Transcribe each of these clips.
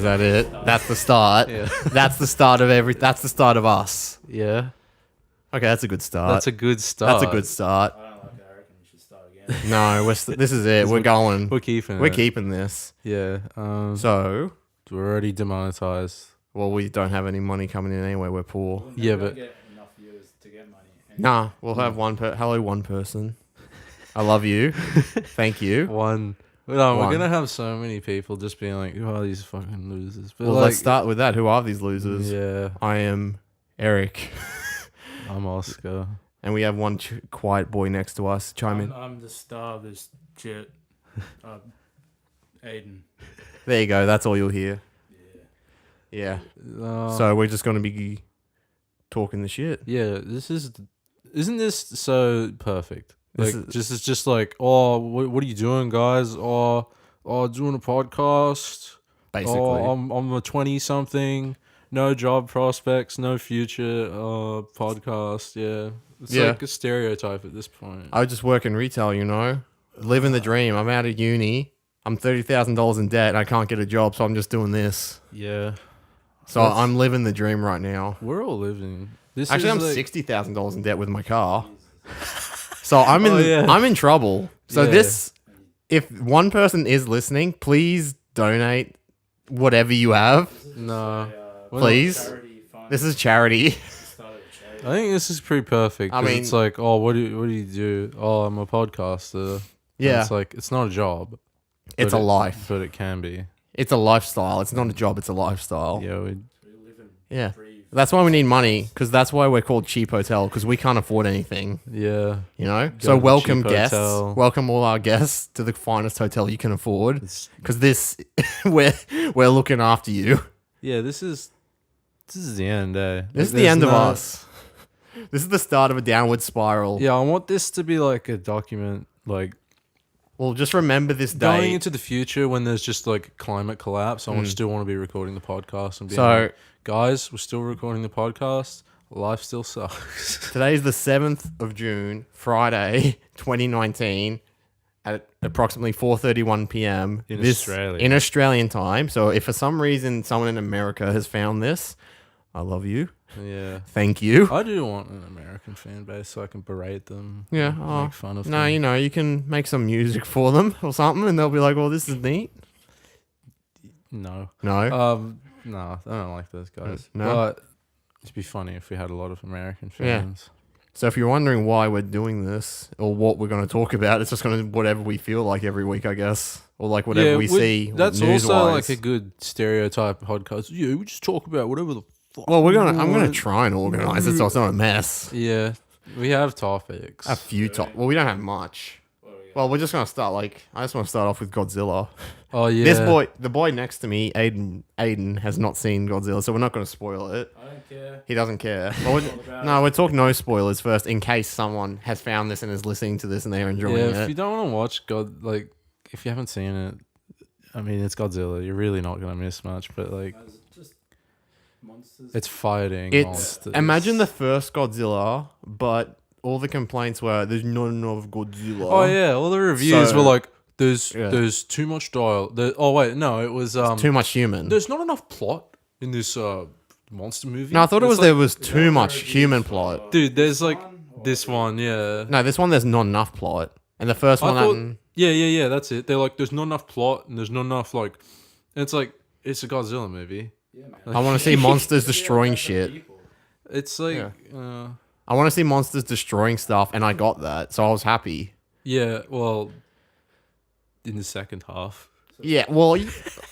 that it? That's the start. Yeah. That's the start of That's the start of us. Yeah. Okay, that's a good start. That's a good start. That's a good start. I don't like that. I reckon we should start again. No, this is it. We're going. We're keeping We're it. keeping this. Yeah. So, we're already demonetized. well, we don't have any money coming in anyway. We're poor. We'll Yeah, never but- get enough viewers to get money. Nah, we'll have one hello, one person. I love you. Thank you. One. No, One. we're gonna have so many people just being like, "Who are these fucking losers?" But Well, like, let's start with that. Who are these losers? Yeah, I am Eric. I'm Oscar. And we have one quiet boy next to us. Chime in. I'm the star of this shit. Aiden. There you go. That's all you'll hear. Yeah. Yeah. So we're just going to be talking the shit. Yeah, isn't this so perfect? This Like, it's just like, oh, what are you doing, guys? Oh, doing a podcast. Basically. Oh, I'm a 20-something, no job prospects, no future. Podcast. Yeah, it's Yeah. like a stereotype at this point. I just work in retail, you know? Living the dream. I'm out of uni. I'm $30,000 in debt and I can't get a job, so I'm just doing this. Yeah, So I'm living the dream right now. we're all living. This Actually, I'm is like, $60,000 in debt with my car. So I'm in yeah. I'm in trouble. So Yeah. if one person is listening, please donate whatever you have. No, we're Please. Charity fund. This is charity. Started a charity. I think this is pretty perfect. I 'Cause mean- it's like, oh, what do you do? Oh, I'm a podcaster. And Yeah. it's like it's not a job. It's but a life. but it can be. It's a lifestyle. It's not a job, it's a lifestyle. Yeah, We live and Yeah. breathe. That's why we need money, because that's why we're called Cheap Hotel, because we can't afford anything, yeah. you know? Go So to the welcome cheap guests. hotel. Welcome all our guests to the finest hotel you can afford, It's, because we're looking after you. yeah, this is the end. This is the end of us. This is the start of a downward spiral. Yeah, I want this to be like a document, like Well, just remember this going day. into the future when there's just like climate collapse. I still want to be recording the podcast and being So- like, guys, we're still recording the podcast. Life still sucks. Today is the 7th of June, Friday, 2019, at approximately 4:31 p.m. In Australia. In Australian time. So if for some reason someone in America has found this, I love you. Yeah. Thank you. I do want an American fan base so I can berate them. Yeah. and Oh, make fun of no, them. you know, you can make some music for them or something, and they'll be like, well, this is neat. No. No. No, I don't like those guys. No? But it'd be funny if we had a lot of American Yeah. fans. So if you're wondering why we're doing this or what we're going to talk about, it's just going to whatever we feel like every week, I guess, or like whatever we see. That's news-wise. also like a good stereotype podcast. Yeah, we just talk about whatever the fuck. Well, we I'm gonna want. try and organize it so it's not a mess. Yeah, we have topics. A few Well, we don't have much. Well, we're just gonna start. I just want to start off with Godzilla. Oh yeah, The boy next to me, Aiden, has not seen Godzilla, so we're not gonna spoil it. I don't care. He doesn't care. We're talking no spoilers first, in case someone has found this and is listening to this and they're enjoying Yeah, it. if you don't want to watch if you haven't seen it, I mean, it's Godzilla. You're really not gonna miss much. But like, It's just monsters. it's fighting It's monsters. imagine the first Godzilla, but all the complaints were there's not enough Godzilla. Oh yeah, all the reviews So- were like, Yeah. there's too much dial. Oh wait, no, it was Too much human. there's not enough plot in this monster movie. No, I thought it It's was like, there was too much human plot. dude. There's like this one, yeah. No, this one there's not enough plot, and the first I one. thought, yeah, that's it. They're like, there's not enough plot and there's not enough and it's like it's a Godzilla movie. Yeah, man. I want to see monsters destroying shit. It's like, Yeah. I want to see monsters destroying stuff, and I got that, so I was happy. yeah, well, in the second half. Yeah, well,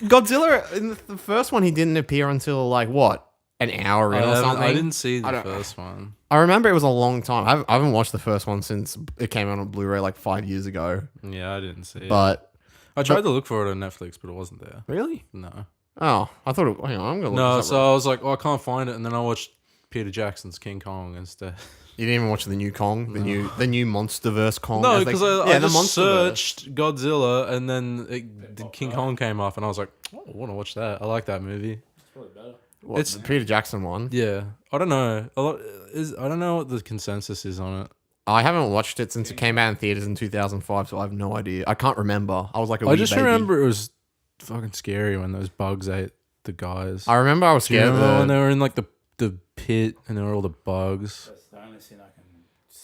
Godzilla in the first one he didn't appear until like what, an hour in or something. I didn't see I the don't- first one. I remember it was a long time. I haven't watched the first one since it came out on Blu-ray like 5 years ago. Yeah, I didn't see it. But I tried to look for it on Netflix, but it wasn't there. really, No. oh, I thought. Hang on, I'm gonna look No, this up. so I was like, oh, I can't find it. And then I watched Peter Jackson's King Kong instead. You didn't even watch the new Kong, the new MonsterVerse Kong. No, as they- because I just searched Godzilla and then the King Kong came up and I was like, oh, I want to watch that. I like that movie. It's probably better. What, it's- the Peter Jackson one. Yeah. I don't know. I don't know what the consensus is on it. I haven't watched it since it came out in theaters in 2005, so I have no idea. I can't remember. I was like a I wee just baby. remember it was fucking scary when those bugs ate the guys. I remember I was Do you scared. remember when they were in like the pit and there were all the bugs? That's the only scene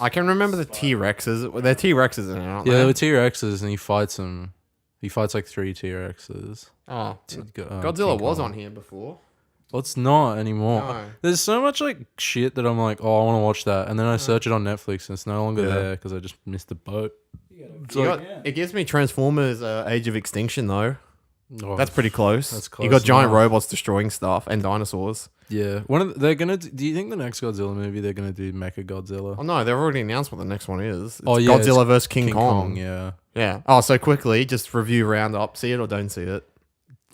I can remember the T-Rexes. They're T-Rexes in it, aren't Yeah, they? there were T-Rexes, and he fights them. He fights like 3 T-Rexes. Oh, King Godzilla was Kong. on here before. Well, it's not anymore. No. There's so much like shit that I'm like, oh, I want to watch that, and then I search it on Netflix, and it's no longer Yeah. there because I just missed the boat. It gives me Transformers Age of Extinction, though. Oh, That's pretty close. That's You close got giant enough. robots destroying stuff and dinosaurs. Yeah, they're gonna. Do you think the next Godzilla movie they're gonna do Mecha Godzilla? Oh no, they've already announced what the next one is. It's Yeah, Godzilla it's vs King Kong. Yeah, Yeah. Oh, so quickly, just review roundup. See it or don't see it.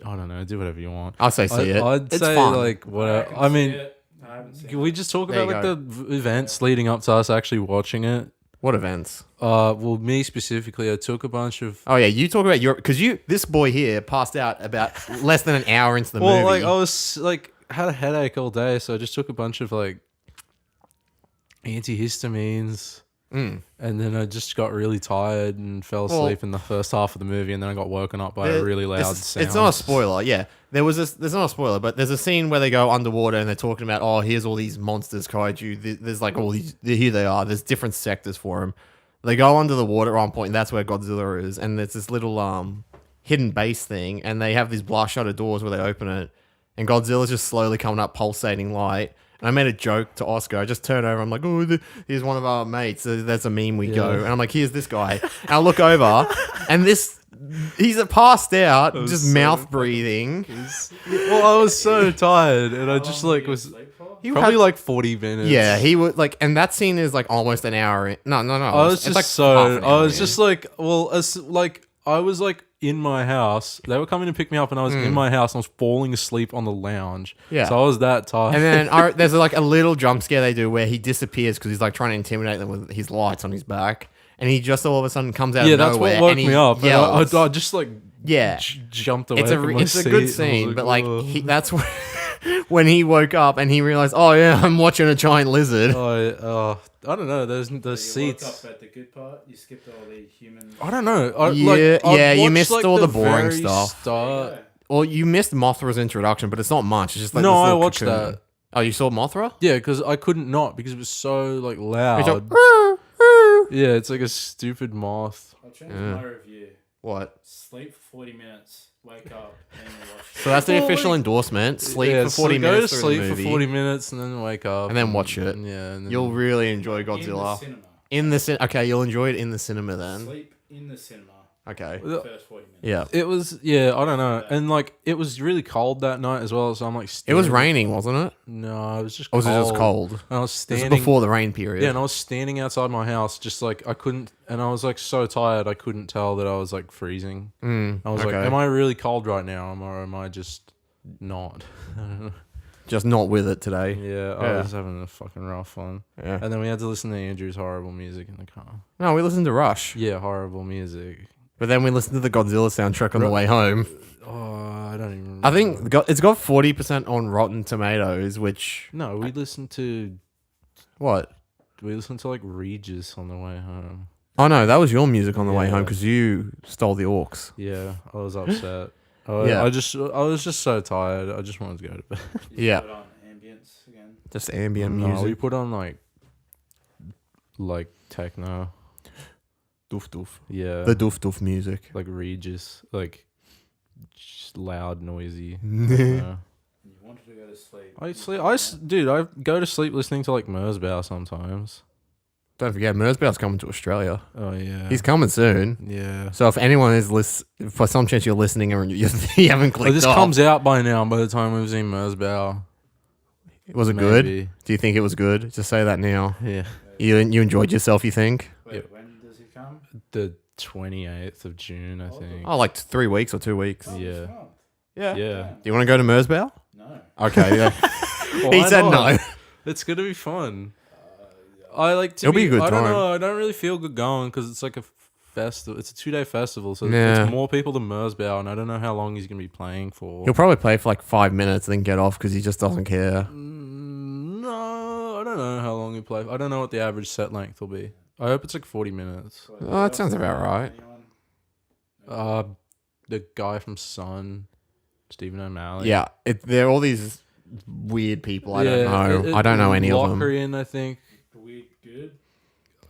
I don't know. Do whatever you want. I'll say see it. I'd It's say fun. like what I mean. Can we just talk There about you like the events leading up to us actually watching it? What events? Well, me specifically, I took a bunch of. Oh yeah, you talk about your because this boy here passed out about less than an hour into the movie. Like I was like had a headache all day, so I just took a bunch of like antihistamines, and then I just got really tired and fell asleep in the first half of the movie, and then I got woken up by a really loud sound. It's not a spoiler. Yeah, there's not a spoiler, but there's a scene where they go underwater and they're talking about, oh, here's all these monsters, kaiju. There's like all these. Here they are. There's different sectors for them. They go under the water at one point, and that's where Godzilla is. And there's this little hidden base thing, and they have these blast shutter doors where they open it, and Godzilla's just slowly coming up, pulsating light. And I made a joke to Oscar. I just turned over. I'm like, oh, here's one of our mates. That's a meme we go. And I'm like, here's this guy. And I look over, and he's passed out, just mouth breathing. Well, I was so tired, and I just like was probably like 40 minutes. Yeah, he would like, and that scene is like almost an hour. No. I was it's just like half an I hour was in. just like, well, as like I was like in my house. They were coming to pick me up, and I was in my house, and I was falling asleep on the lounge. Yeah. So I was that tired. And then there's like a little jump scare they do where he disappears because he's like trying to intimidate them with his lights on his back, and he just all of a sudden comes out of that's nowhere. what woke and he me up. And yells. I just like Yeah. jumped away. It's from my a seat, good and I scene, was but like "Ugh." that's when he woke up and he realized, oh yeah, I'm watching a giant lizard. I don't know. There's You woke seats. up at the good part. You skipped all the human. I don't know. You missed all the boring very stuff. start. Well, you missed Mothra's introduction, but it's not much. It's just like No, this I little watched cocoon. that. Oh, you saw Mothra? Yeah, because I couldn't not because it was so like It's loud. like, Yeah, it's like a stupid moth. I'll change my review. what? Sleep for 40 minutes. Wake up. Then you watch it. So that's the Well, official like- endorsement. Sleep Yeah, for 40 so minutes Go to through sleep the for movie, 40 minutes and then wake up and then watch it. Yeah, and then, You'll really enjoy In the Godzilla. cinema. In the okay, you'll enjoy it in the cinema then. Sleep in the cinema. Okay. For the first 40 minutes. Yeah. It was I don't know, and like it was really cold that night as well. So I'm like, It was standing- raining, wasn't it? No, it was just. Or was cold. it just cold? And I was This standing is before the rain period. Yeah, and I was standing outside my house, just like I couldn't, and I was like so tired I couldn't tell that I was like freezing. I was like, okay. "Am I really cold right now, or am I just not?" I don't know. Just not with it today. Yeah, I Yeah. was having a fucking rough one. Yeah. And then we had to listen to Andrew's horrible music in the car. No, we listened to Rush. Yeah, horrible music. But then we listened to the Godzilla soundtrack on the way home. Oh, I don't even remember. I think it's got 40% on Rotten Tomatoes, which... No, we listened to What? like Regis on the way home. Oh, no, that was your music on the way Yeah. home because you stole the aux. Yeah, I was upset. Yeah. I was just so tired. I just wanted to go to bed. You Yeah. put on ambience again. Just ambient No, music. we put on like techno. Doof doof. Yeah. The doof doof music. like Regis, like just loud, noisy. techno. And you wanted to go to sleep. Dude, I go to sleep listening to like Merzbow sometimes. Don't forget, Merzbow's coming to Australia. Oh yeah. He's coming soon. yeah. So if anyone is for some chance you're listening and you haven't clicked This off, comes out by now. By the time we've seen Merzbow, was it good? maybe. Do you think it was good? Just say that now. Yeah. You enjoyed yourself, you think? Wait, Yep. when does he come? The 28th of June, I think. Oh, like 3 weeks or 2 weeks. Oh, Yeah. this month. Yeah. Yeah. Do you want to go to Merzbow? No. Okay. Yeah. Well, He why said not? no. It's gonna be fun. I like to. It'll be a good I don't time. know. I don't really feel good going because it's like a festival. It's a 2-day festival, so Yeah. it's more people than Merzbow, and I don't know how long he's gonna be playing for. He'll probably play for like 5 minutes and then get off because he just doesn't care. No, I don't know how long he'll play. I don't know what the average set length will be. I hope it's like 40 minutes. Oh, that sounds about right. Anyone? The guy from Sun, Stephen O'Malley. Yeah, they're all these weird people. I don't know. I don't know any of them. Lockerian, I think. Weird good.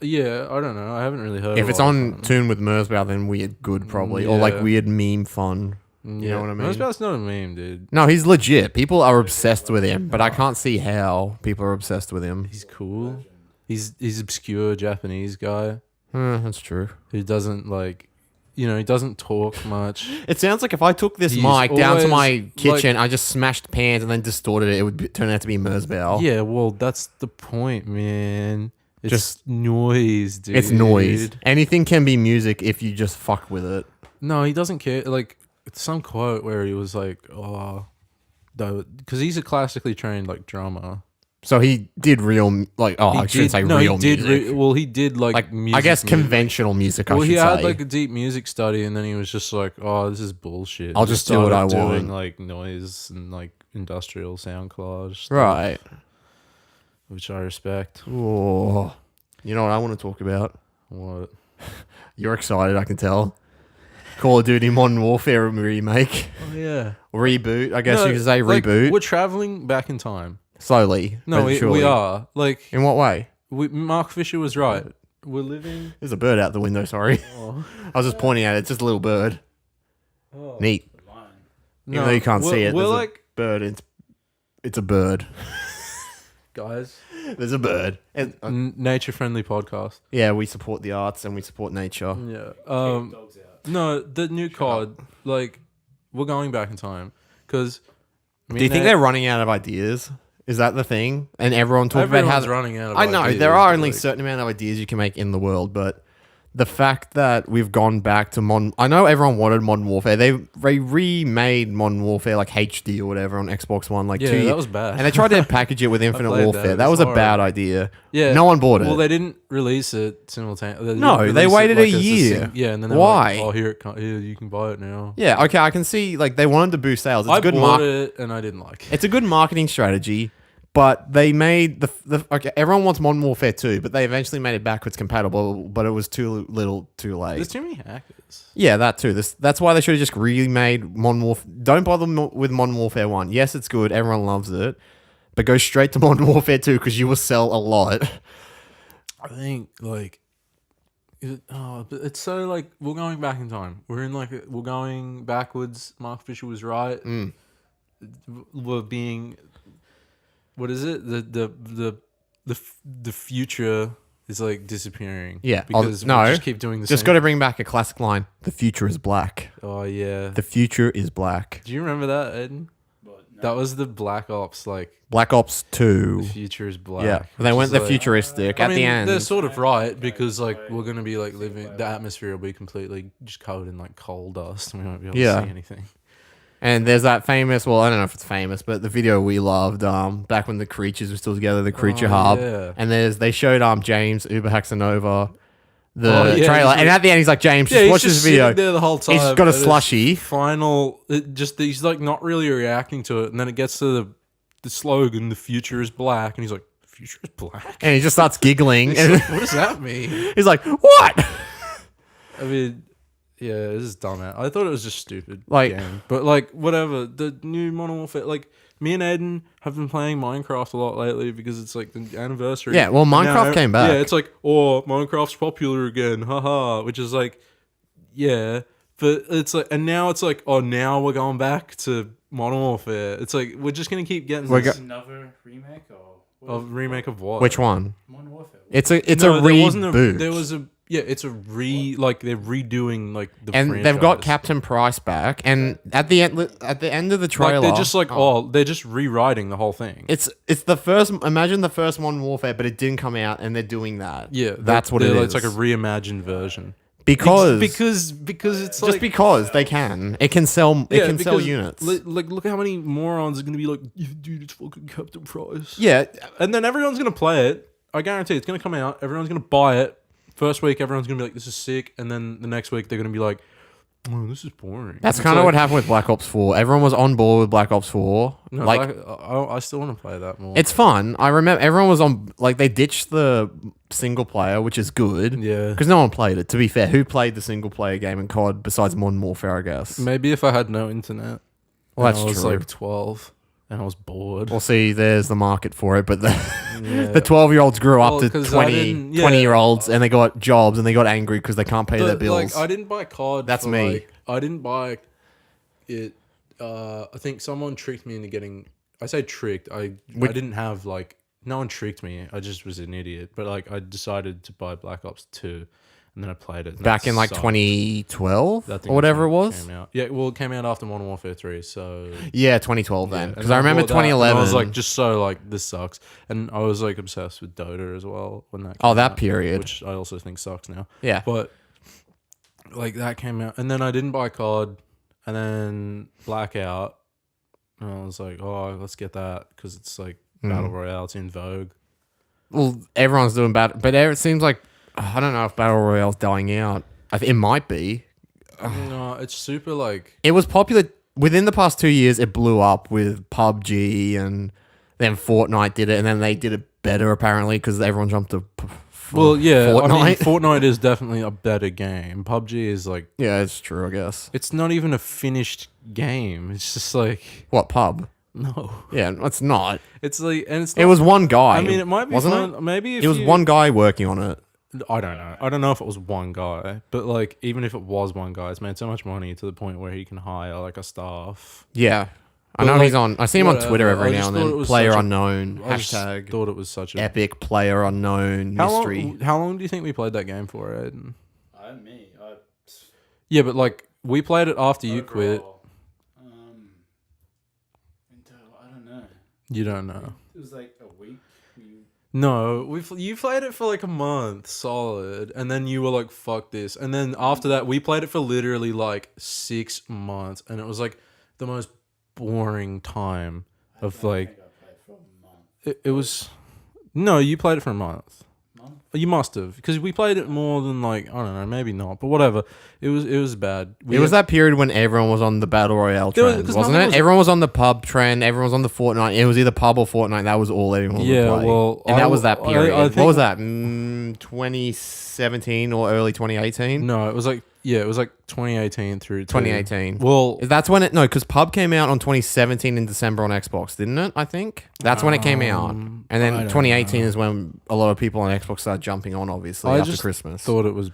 Yeah, I don't know. I haven't really heard. If it's on tune with Merzbow, then weird good probably, or like weird meme fun. You know what I mean? Merzbow's not a meme, dude. No, he's legit. People are obsessed with him, but I can't see how people are obsessed with him. He's cool. He's obscure Japanese guy That's true. who doesn't like, he doesn't talk much. It sounds like if I took this mic down to my kitchen, I just smashed pans and then distorted it, it would turn out to be Merzbow. Yeah, well, that's the point, man. It's just noise, dude. It's noise. Anything can be music if you just fuck with it. No, he doesn't care. Like, some quote where he was like, because he's a classically trained like drummer. So he did real, like, I shouldn't say real music. He did like music. I guess conventional music, I should say. Well, he had like a deep music study, and then he was just like, this is bullshit. I'll just do what I want. Doing like noise and like industrial sound collage stuff, right. Which I respect. Oh, you know what I want to talk about? What? You're excited, I can tell. Call of Duty Modern Warfare remake. Oh yeah. Reboot, I guess you could say reboot. Like, we're traveling back in time. Slowly. No, we are. Like, in what way? Mark Fisher was right. We're living. There's a bird out the window, sorry. Oh. I was just pointing at it. It's just a little bird. Oh. Neat. Even though you can't see it, there's like a bird. It's a bird. Guys. There's a bird. Nature-friendly podcast. Yeah, we support the arts and we support nature. Yeah. No, the new COD, like, we're going back in time. Because... Do you think they're running out of ideas? Is that the thing? And everyone talks about how... running out of ideas. I know, there are only a certain amount of ideas you can make in the world, but the fact that we've gone back to modern... I know everyone wanted Modern Warfare. They remade Modern Warfare like HD or whatever on Xbox One like 2 years. That was bad. And they tried to package it with Infinite Warfare. That was a bad idea. Yeah. No one bought it. Well, they didn't release it simultaneously. No, they waited a year. And then why? Like, here you can buy it now. Yeah, okay, I can see like they wanted to boost sales. I bought it and I didn't like it. It's a good marketing strategy. But they made okay, everyone wants Modern Warfare 2, but they eventually made it backwards compatible, but it was too little too late. There's too many hackers. Yeah, that too. That's why they should have just remade Modern Warfare. Don't bother with Modern Warfare 1. Yes, it's good. Everyone loves it. But go straight to Modern Warfare 2 because you will sell a lot. I think, like... it's so, like, we're going back in time. We're going backwards. Mark Fisher was right. We're being... What is it? The future is like disappearing. Yeah. Because we just keep doing the same. Just got to bring back a classic line. The future is black. Oh yeah. The future is black. Do you remember that, Ed? No. That was the Black Ops Black Ops 2. The future is black. Yeah. They went the futuristic at the end. They're sort of right because like we're gonna be like living. The atmosphere will be completely just covered in like coal dust, and we won't be able to see anything. And there's that famous, well, I don't know if it's famous, but the video we loved, back when the creatures were still together, the creature hub. Yeah. And they showed James Uberhaxanova the trailer. And at the end, he's like, James, just watch this video. There the whole time. He's got a slushie. He's like not really reacting to it. And then it gets to the slogan, the future is black. And he's like, the future is black? And he just starts giggling. Like, what does that mean? He's like, what? I mean... Yeah, this is dumb. I thought it was just stupid. Game. But like whatever. The new Modern Warfare, like me and Eden have been playing Minecraft a lot lately because it's like the anniversary. Yeah, well Minecraft came back. Yeah, it's like, Minecraft's popular again, haha. Which is like, yeah. But it's like, and now it's like, now we're going back to Modern Warfare. It's like we're just gonna keep getting another remake or remake of what? Which one? Modern Warfare. It's a reboot. There was a it's a they're redoing like the and franchise. They've got Captain Price back, and at the end of the trailer, they're just like they're just rewriting the whole thing. It's the first. Imagine the first Modern Warfare, but it didn't come out, and they're doing that. Yeah, that's what it is. It's like a reimagined version. Because it's like, just because they can, it can sell. It can sell units. Like, look how many morons are gonna be like, dude, it's fucking Captain Price. Yeah, and then everyone's gonna play it. I guarantee it's gonna come out. Everyone's gonna buy it. First week, everyone's going to be like, this is sick. And then the next week, they're going to be like, oh, this is boring. That's kind of what happened with Black Ops 4. Everyone was on board with Black Ops 4. No, I still want to play that more. It's fun. I remember everyone was on, they ditched the single player, which is good. Yeah. Because no one played it. To be fair, who played the single player game in COD besides Modern Warfare, I guess? Maybe if I had no internet. Well, and that's I was true. like 12, and I was bored. Well, see, there's the market for it, but the Yeah. the 12-year-olds grew Well, up to 'cause 20, I 20-year-olds, and they got jobs, and they got angry because they can't pay their But, bills. like, I didn't buy COD. That's for, me. Like, I didn't buy it. I think someone tricked me into getting. I say tricked. I didn't have like. No one tricked me. I just was an idiot. But like, I decided to buy Black Ops 2, and then I played it. And Back that in like sucked. 2012 That thing or whatever it came was. out. Yeah, well, it came out after Modern Warfare 3, so Yeah, 2012 yeah. then. And Because I remember bought that, and 2011. I was like, just so like this sucks, and I was like obsessed with Dota as well when that. Oh, came that out, period. which I also think sucks now. Yeah. But like that came out, and then I didn't buy COD, and then Blackout, and I was like, oh, let's get that because it's like Battle Royale, it's in vogue. Well, everyone's doing battle, but it seems like I don't know if Battle Royale's dying out. It might be. No, it's super like It was popular within the past 2 years. It blew up with PUBG, and then Fortnite did it, and then they did it better apparently because everyone jumped to. well, yeah. Fortnite. I mean, Fortnite is definitely a better game. PUBG is like Yeah, it's true. I guess. it's not even a finished game. It's just like What pub? no. Yeah, it's not. It's like and it's not, It was one guy. I mean, it might be wasn't fun. it? Maybe if It was you- one guy working on it. I don't know. I don't know if it was one guy, but like even if it was one guy, it's made so much money to the point where he can hire like a staff. Yeah, I But, know like, he's on. I see him on whatever. Twitter I every now just and thought it then. was Player such a- unknown I just hashtag thought it was such a epic player unknown mystery. How long do you think we played that game for, Ed? I Yeah, but like we played it after you quit. overall, I don't know. You don't know. It was like a week. No, you played it for like a month solid, and then you were like, "Fuck this," and then after that, we played it for literally like 6 months, and it was like the most boring time of like. I think I played for a month. It was no, you played it for a month. Month? You must have because we played it more than like I don't know, maybe not, but whatever. It was bad. It was that period when everyone was on the battle royale There was- trend, 'cause wasn't nothing it? was- Everyone was on the pub trend. Everyone was on the Fortnite. It was either pub or Fortnite. That was all anyone would Yeah, play. well, and that was that I period. think- What was that? 2017 or early 2018? No, it was like 2018 through 2018. Well, That's when it because pub came out on 2017 in December on Xbox, didn't it? I think that's when it came out, and I then don't 2018 is when a lot of people on Xbox started jumping on. Obviously, I after just Christmas, thought it was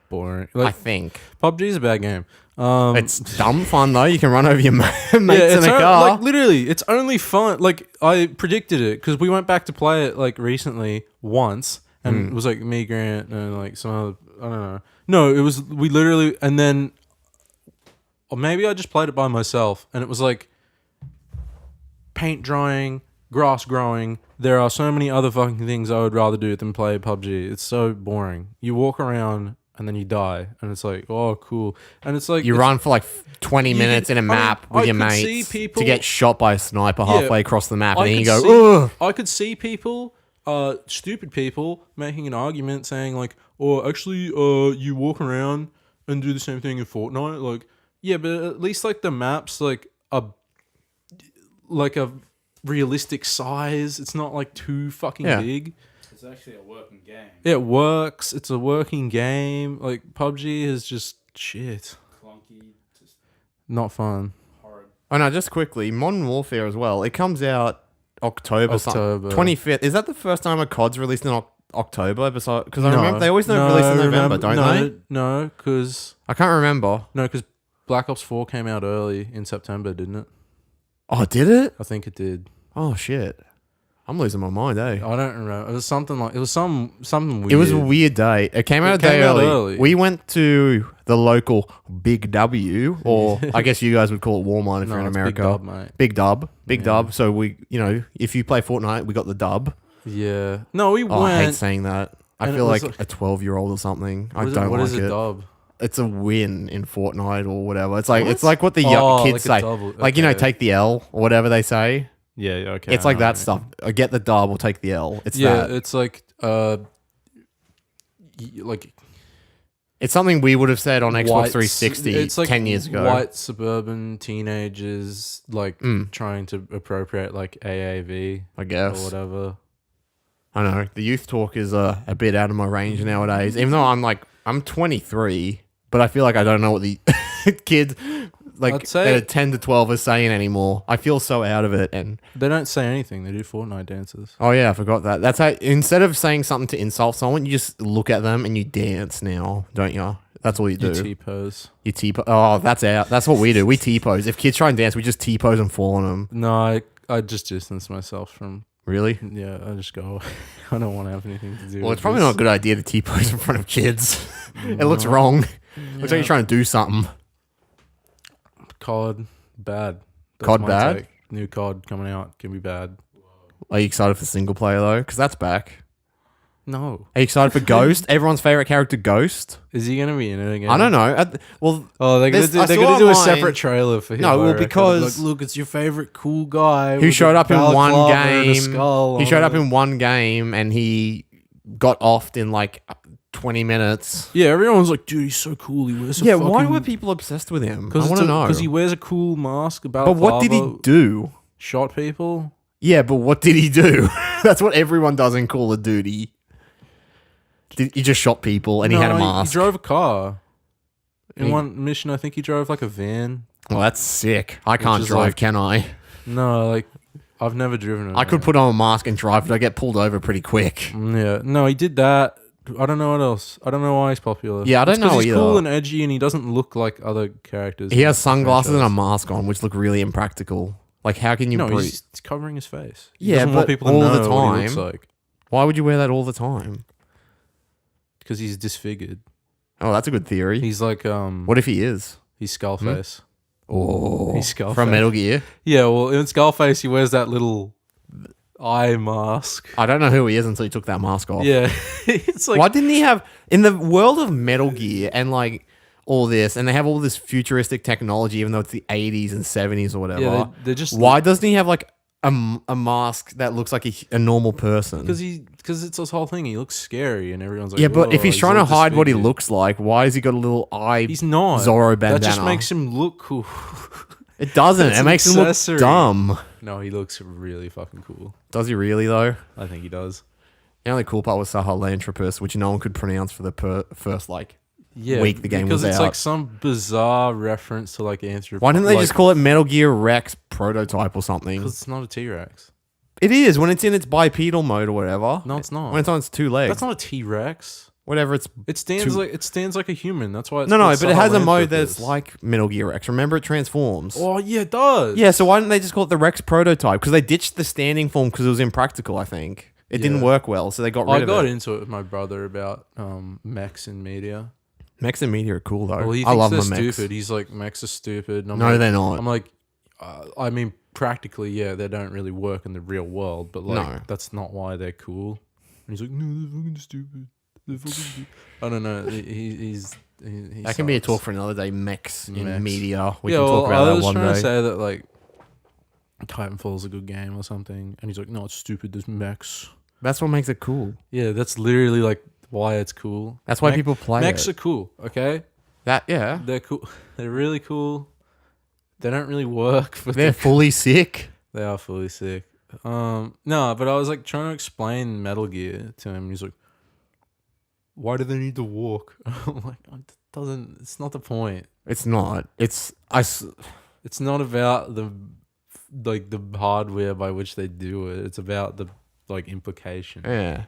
boring. I Like think PUBG is a bad game. it's dumb fun though. You can run over your mates in it's a car. like literally, it's only fun. Like I predicted it because we went back to play it like recently once, and it was like me, Grant, and like some other. I don't know. No, it was we literally, and then, or maybe I just played it by myself, and it was like paint drying, grass growing. There are so many other fucking things I would rather do than play PUBG. It's so boring. You walk around and then you die, and it's like, oh, cool. And it's like You it's- run for like 20 You minutes can- in a I mean, map I with your could see mates people- to get shot by a sniper halfway across the map, and then you could go, ugh. I could see people, stupid people, making an argument saying like, "Oh, actually, you walk around and do the same thing in Fortnite." Like, yeah, but at least like the maps like a realistic size. It's not like too fucking Yeah. big. It's actually a working game. It works. It's a working game. Like PUBG is just shit. Clunky, just Not fun. horrid. Oh no, just quickly, Modern Warfare as well. It comes out October. October. 25th. Is that the first time a COD's released in October? Because I remember they always release in November, don't they? No, because I can't remember. Black Ops 4 came out early in September, didn't it? Oh, did it? I think it did. Oh shit. I'm losing my mind, eh? I don't remember. It was something like something weird. It was a weird day. It came out a day early. We went to the local Big W, or I guess you guys would call it Walmart if No, you're in it's America. Big Dub, mate. Big dub. So we, if you play Fortnite, we got the dub. Yeah. No, we Oh, went. I hate saying that. I and feel it was like a 12-year-old or something. I What is don't what like is it. a dub? It's a win in Fortnite or whatever. It's like What? what the Oh, kids like a say. double. Like Okay. take the L or whatever they say. Yeah. Okay. It's like I know. that stuff. Get the dub or take the L. It's Yeah, that. it's like like It's something we would have said on Xbox white- 360 it's like 10 years ago. White suburban teenagers like trying to appropriate like AAV I or guess. whatever. I know. The youth talk is a bit out of my range nowadays. Even though I'm 23, but I feel like I don't know what the kids like I'd say- that are 10 to 12 are saying anymore. I feel so out of it. And They don't say anything. They do Fortnite dances. oh yeah, I forgot that. That's how, instead of saying something to insult someone, you just look at them and you dance now, don't you? That's all you do. You T-pose. You T-pose. Oh, that's out. That's what we do. We T-pose. If kids try and dance, we just T-pose and fall on them. No, I just distance myself from. Really? Yeah, I just go. I don't want to have anything to do. Well, with it's probably this. not a good idea to T-pose in front of kids. It looks wrong. Looks like you're trying to do something. COD bad. COD my bad? take. New COD coming out can be bad. Are you excited for single player though? Because that's back. No, Are you excited for Ghost? Everyone's favorite character, Ghost. is he gonna be in it again? I don't know. Well, Oh, they're gonna There's- I they're saw gonna do a online- separate trailer for him. No, well, I reckon. because- Like, look, it's your favorite cool guy who showed up in one game? He He showed up in one game and he got offed in like 20 minutes. Yeah, everyone's like, dude, he's so cool. He wears a Yeah, why fucking... were people obsessed with him? I want to know. Because he wears a cool mask. About But what did he do? Shot people. Yeah, but what did he do? That's what everyone does in Call of Duty. He just shot people and he had a mask. He drove a car. In He- one mission, I think he drove like a van. Well, that's sick. I can't is drive, like- can I? No, like I've never driven. I could put on a mask and drive, but I get pulled over pretty quick. Yeah, no, he did that. I don't know what else. I don't know why he's popular. Yeah, I don't It's 'cause know he's either. cool and edgy, and he doesn't look like other characters. He in has the sunglasses and a franchise. mask on, which look really impractical. Like, how can you No, breathe? he's covering his face. He Yeah, doesn't want but people to all know the what he looks time. like Why would you wear that all the time? because he's disfigured. Oh, that's a good theory. He's like What if he is? he's Skullface. Oh, He's Skullface. from Metal Gear. Yeah, well, in Skullface, he wears that little eye mask. I don't know who he is until he took that mask off. Yeah, it's like Why didn't he have in the world of Metal Gear and like all this, and they have all this futuristic technology, even though it's the 80s and 70s or whatever? yeah, they're just Why doesn't he have like a mask that looks like a normal person? because it's this whole thing. He looks scary, and everyone's like, Yeah, but if "Whoa, he's trying to all hide what he disfigured." looks like, why has he got a little eye He's not. Zorro bandana? That just makes him look cool. It doesn't. It's It an makes him look accessory. dumb. No, he looks really fucking cool. Does he really though? I think he does. The only cool part was Sahelanthropus, which no one could pronounce for the first like. Yeah, Week the game because was it's out. like some bizarre reference to like anthropology. Why didn't they just call it Metal Gear Rex prototype or something? Because it's not a T-Rex. It is when it's in its bipedal mode or whatever. No, it's not. When it's on its two legs. That's not a T-Rex. Whatever. It's It stands Two- like a human. That's why. It's no, called but it has a mode that's Sahelanthropus. like Metal Gear Rex. Remember, it transforms. Oh yeah, it does. Yeah, so why didn't they just call it the Rex prototype? Because they ditched the standing form because it was impractical. I think it didn't Yeah. work well, so they got rid I of got it. into it with my brother about mechs in media. Mechs and media are cool though. Well, he I thinks love they're my mechs. stupid. He's like, mechs are stupid. And I'm No, like, they're not. I'm like, I mean, practically, yeah, they don't really work in the real world, but like, No. that's not why they're cool. And he's like, no, they're fucking stupid. They're fucking stupid. I don't know. He That can be a sucks. talk for another day. Mechs in Mechs. media. We Yeah, can well, talk about I that was one trying to day. say that like Titanfall's a good game or something, and he's like, no, it's stupid. There's mechs. That's what makes it cool. Yeah, that's literally like why it's cool. That's why people play Mechs it. are cool. Okay, Yeah. they're cool. They're really cool. They don't really work for They're fully sick. They are fully sick. No, but I was like trying to explain Metal Gear to him. And he's like, "Why do they need to walk?" I'm like, "It doesn't. It's not the point. It's not. It's It's not about the hardware by which they do it. It's about the like implication." yeah.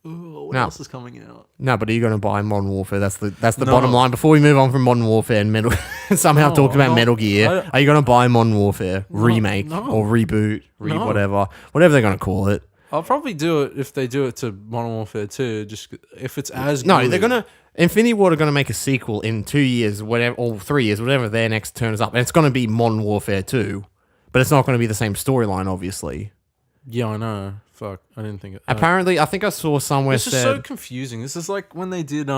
Ooh, what No. else is coming out? No, but are you going to buy Modern Warfare? That's the No. bottom line. Before we move on from Modern Warfare and Metal, somehow No, talk about no, Metal Gear. Are you going to buy Modern Warfare remake no. or reboot, No. whatever they're going to call it? I'll probably do it if they do it to Modern Warfare 2. Just if it's as No, good. they're going to. Infinity Ward are going to make a sequel in 2 years, whatever, or 3 years, whatever their next turn is up, and it's going to be Modern Warfare 2, but it's not going to be the same storyline, obviously. Yeah, I know. Fuck, I didn't think it. Apparently, I think I saw somewhere This is said. so confusing. This is like when they did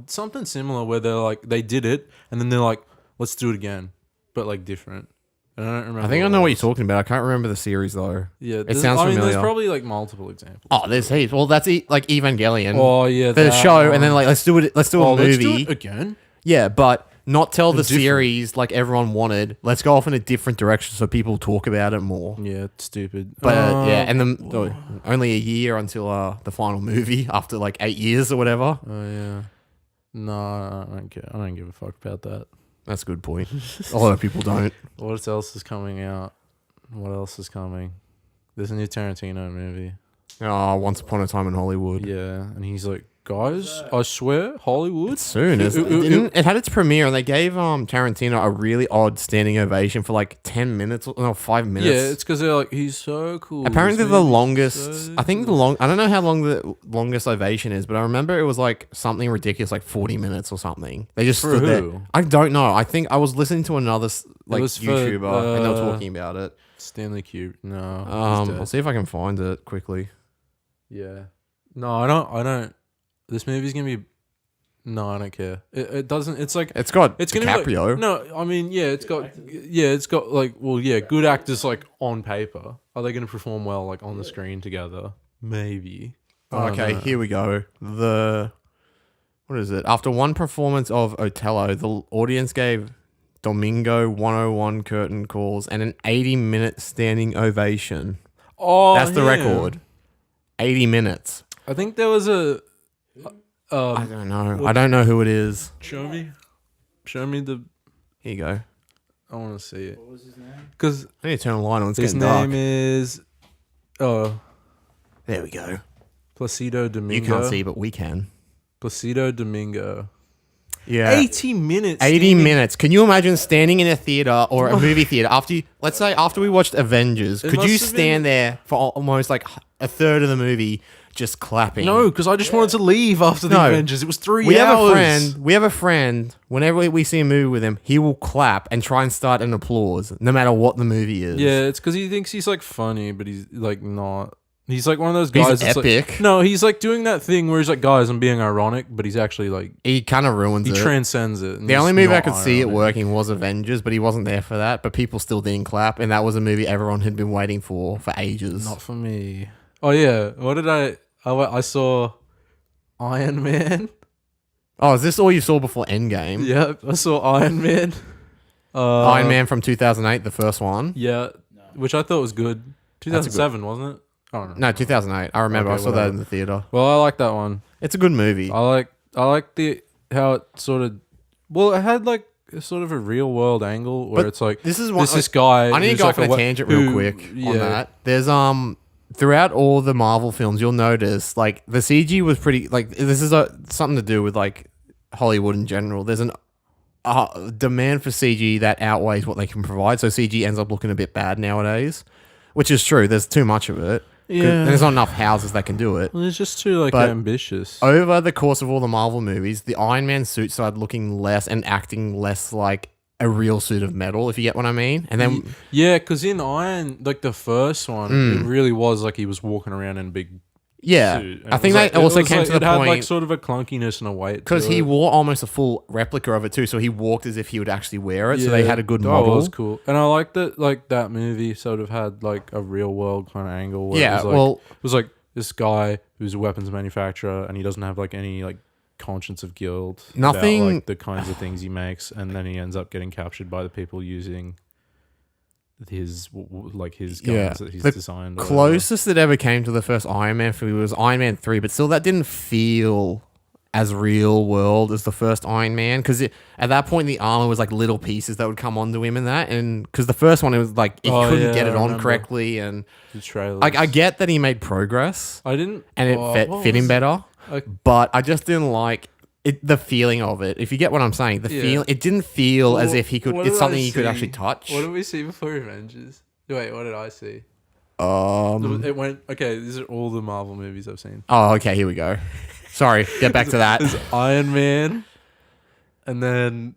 something similar where they're like they did it and then they're like, let's do it again, but like different. And I don't remember. I think I know it what you're was. talking about. I can't remember the series though. Yeah, sounds I mean, familiar. there's probably like multiple examples. Oh, there's heaps. Well, that's like Evangelion. Oh yeah, the that show, one. and then like let's do it. Let's do a let's do movie. it again. Yeah, but not tell the Different. series like everyone wanted. Let's go off in a different direction so people talk about it more. Yeah, it's stupid. But yeah, and then only a year until the final movie after like 8 years or whatever. Oh yeah. No, I don't care. I don't give a fuck about that. That's a good point. A lot of people don't. What else is coming out? What else is coming? There's a new Tarantino movie. Oh, Once Upon a Time in Hollywood. Yeah, and he's like, guys, I swear, Hollywood. It's soon. It had its premiere, and they gave Tarantino a really odd standing ovation for like 10 minutes, no, 5 minutes. Yeah, it's because they're like, he's so cool. Apparently, This the movie's longest. so I think cool. I don't know how long the longest ovation is, but I remember it was like something ridiculous, like 40 minutes or something. They just For stood there. who? I don't know. I think I was listening to another like was for, YouTuber, and they were talking about it. Stanley Kubrick. No. he's I'll dead. see if I can find it quickly. Yeah. No, I don't. This movie's gonna be. No, I don't care. It doesn't. It's like It's got it's gonna be DiCaprio. like, no. I mean, yeah, it's got like, well, yeah, good actors like on paper. Are they gonna perform well like on the screen together? Maybe. I don't Okay, know. here we go. What is it? After one performance of Otello, the audience gave Domingo 101 curtain calls and an 80-minute standing ovation. Oh, That's the yeah. record. 80 minutes. I think there was a. I don't know. I don't know who it is. Show me the. Here you go. I want to see it What was his name? because I need to turn the light on. It's his getting dark. name is. There we go. Placido Domingo. You can't see, but we can. Placido Domingo. Yeah. 80 minutes. 80 standing- minutes. Can you imagine standing in a theater or a movie theater let's say after we watched Avengers, It could you must have stand there for almost like a third of the movie just clapping? No, because I just wanted to leave after the No. Avengers. It was 3 We hours. have a friend, whenever we see a movie with him, he will clap and try and start an applause, no matter what the movie is. Yeah, it's because he thinks he's like funny, but he's like not. He's like one of those He's guys. that's epic. Like, no, he's like doing that thing where he's like, guys, I'm being ironic, but he's actually like He kind of ruins he it. transcends it. and The he's only movie I not could see it ironic. working was Avengers, but he wasn't there for that. But people still didn't clap, and that was a movie everyone had been waiting for ages. Not for me. Oh yeah, what did I saw Iron Man. Oh, is this all you saw before Endgame? Yep, I saw Iron Man. Iron Man from 2008, the first one. Yeah, which I thought was good. 2007, wasn't it? I don't know. No, 2008. I remember. Okay, I saw that whatever. in the theater. Well, I like that one. It's a good movie. I like how it sort of. Well, it had like a sort of a real world angle where But it's like this is one. this guy. I need to who's go like off on a we- tangent who- real quick on yeah. that. There's throughout all the Marvel films, you'll notice like the CG was pretty. Like this is something to do with like Hollywood in general. There's an demand for CG that outweighs what they can provide, so CG ends up looking a bit bad nowadays, which is true. There's too much of it. Yeah. And there's not enough houses that can do it. Well, it's just too like But- ambitious. Over the course of all the Marvel movies, the Iron Man suit started looking less and acting less like a real suit of metal, if you get what I mean. And then Yeah, because in Iron, like the first one, it really was like he was walking around in a big yeah, suit. And I it think was that like- also it was came like- to the it had like point sort of a clunkiness and a weight because to he it. wore almost a full replica of it too. So he walked as if he would actually wear it. So they Yeah. had a good Oh, model. it was cool, and I like that. Like that movie sort of had like a real world kind of angle. Where Yeah, it was like, well- it was like this guy who's a weapons manufacturer, and he doesn't have like any like conscience of guilt. Nothing- about, like the kinds of things he makes, and then he ends up getting captured by the people using his like his guns Yeah. that he's The designed. or whatever. Closest that ever came to the first Iron Man film was Iron Man 3, but still that didn't feel as real world as the first Iron Man because at that point the armor was like little pieces that would come onto him and that, and because the first one it was like he Oh, couldn't yeah, get it I on remember. correctly, and The trailers. like I get that he made progress I didn't, and it what fit him was- better, Like, but I just didn't like it, the feeling of it. If you get what I'm saying, the Yeah. feel it didn't feel as Well, if he could. what It's did something I you could see? actually touch. What did we see before Avengers? Wait, what did I see? Um. It went okay. These are all the Marvel movies I've seen. Oh, okay. Here we go. Sorry. Get back to that. There's Iron Man, and then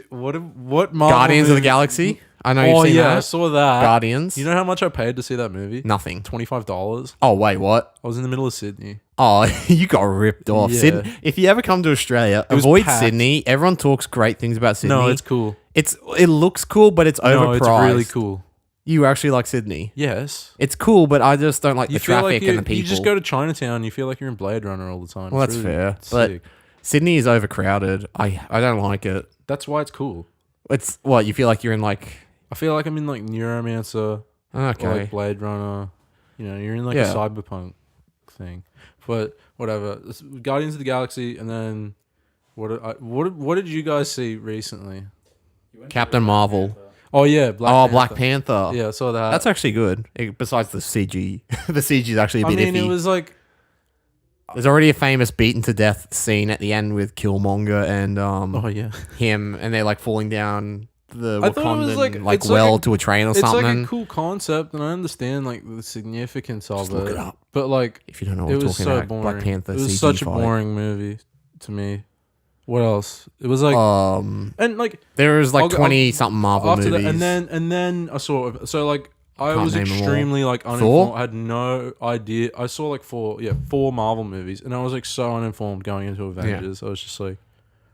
what Marvel Guardians of the movie- Galaxy. I know Oh you've seen yeah, I that. saw that. Guardians. You know how much I paid to see that movie? Nothing. $25. Oh wait, what? I was in the middle of Sydney. Oh, you got ripped off. Yeah. If you ever come to Australia, was avoid packed. Sydney. Everyone talks great things about Sydney. No, it's cool. it looks cool, but it's No, overpriced. it's really cool. You actually like Sydney. Yes. It's cool, but I just don't like You the feel traffic like and the people. you just go to Chinatown. You feel like you're in Blade Runner all the time. Well, It's that's really fair, but sick. Sydney is overcrowded. I don't like it. That's why it's cool. It's what you feel like you're in like. I feel like I'm in like Neuromancer. Okay. Or like Blade Runner. You know, you're in like Yeah. a cyberpunk thing. But whatever. Guardians of the Galaxy, and then What did you guys see recently? Captain Marvel. Oh yeah, Black Panther. Yeah, I saw that. That's actually good. Besides the CG, the CG is actually a bit iffy. It was like there's already a famous beaten to death scene at the end with Killmonger and him, and they're like falling down the Wakandan well to a train or something. It's like a cool concept, and I understand like the significance of Just look it up. But like, if you don't know what we're talking about, boring. Black Panther. It was CG such fight. a boring movie to me. What else? It was like and like there was like 20 something Marvel after movies. That, and then I saw like I Can't was name them all. extremely like uninformed. I had no idea. I saw like four Marvel movies, and I was like so uninformed going into Avengers. I was just like,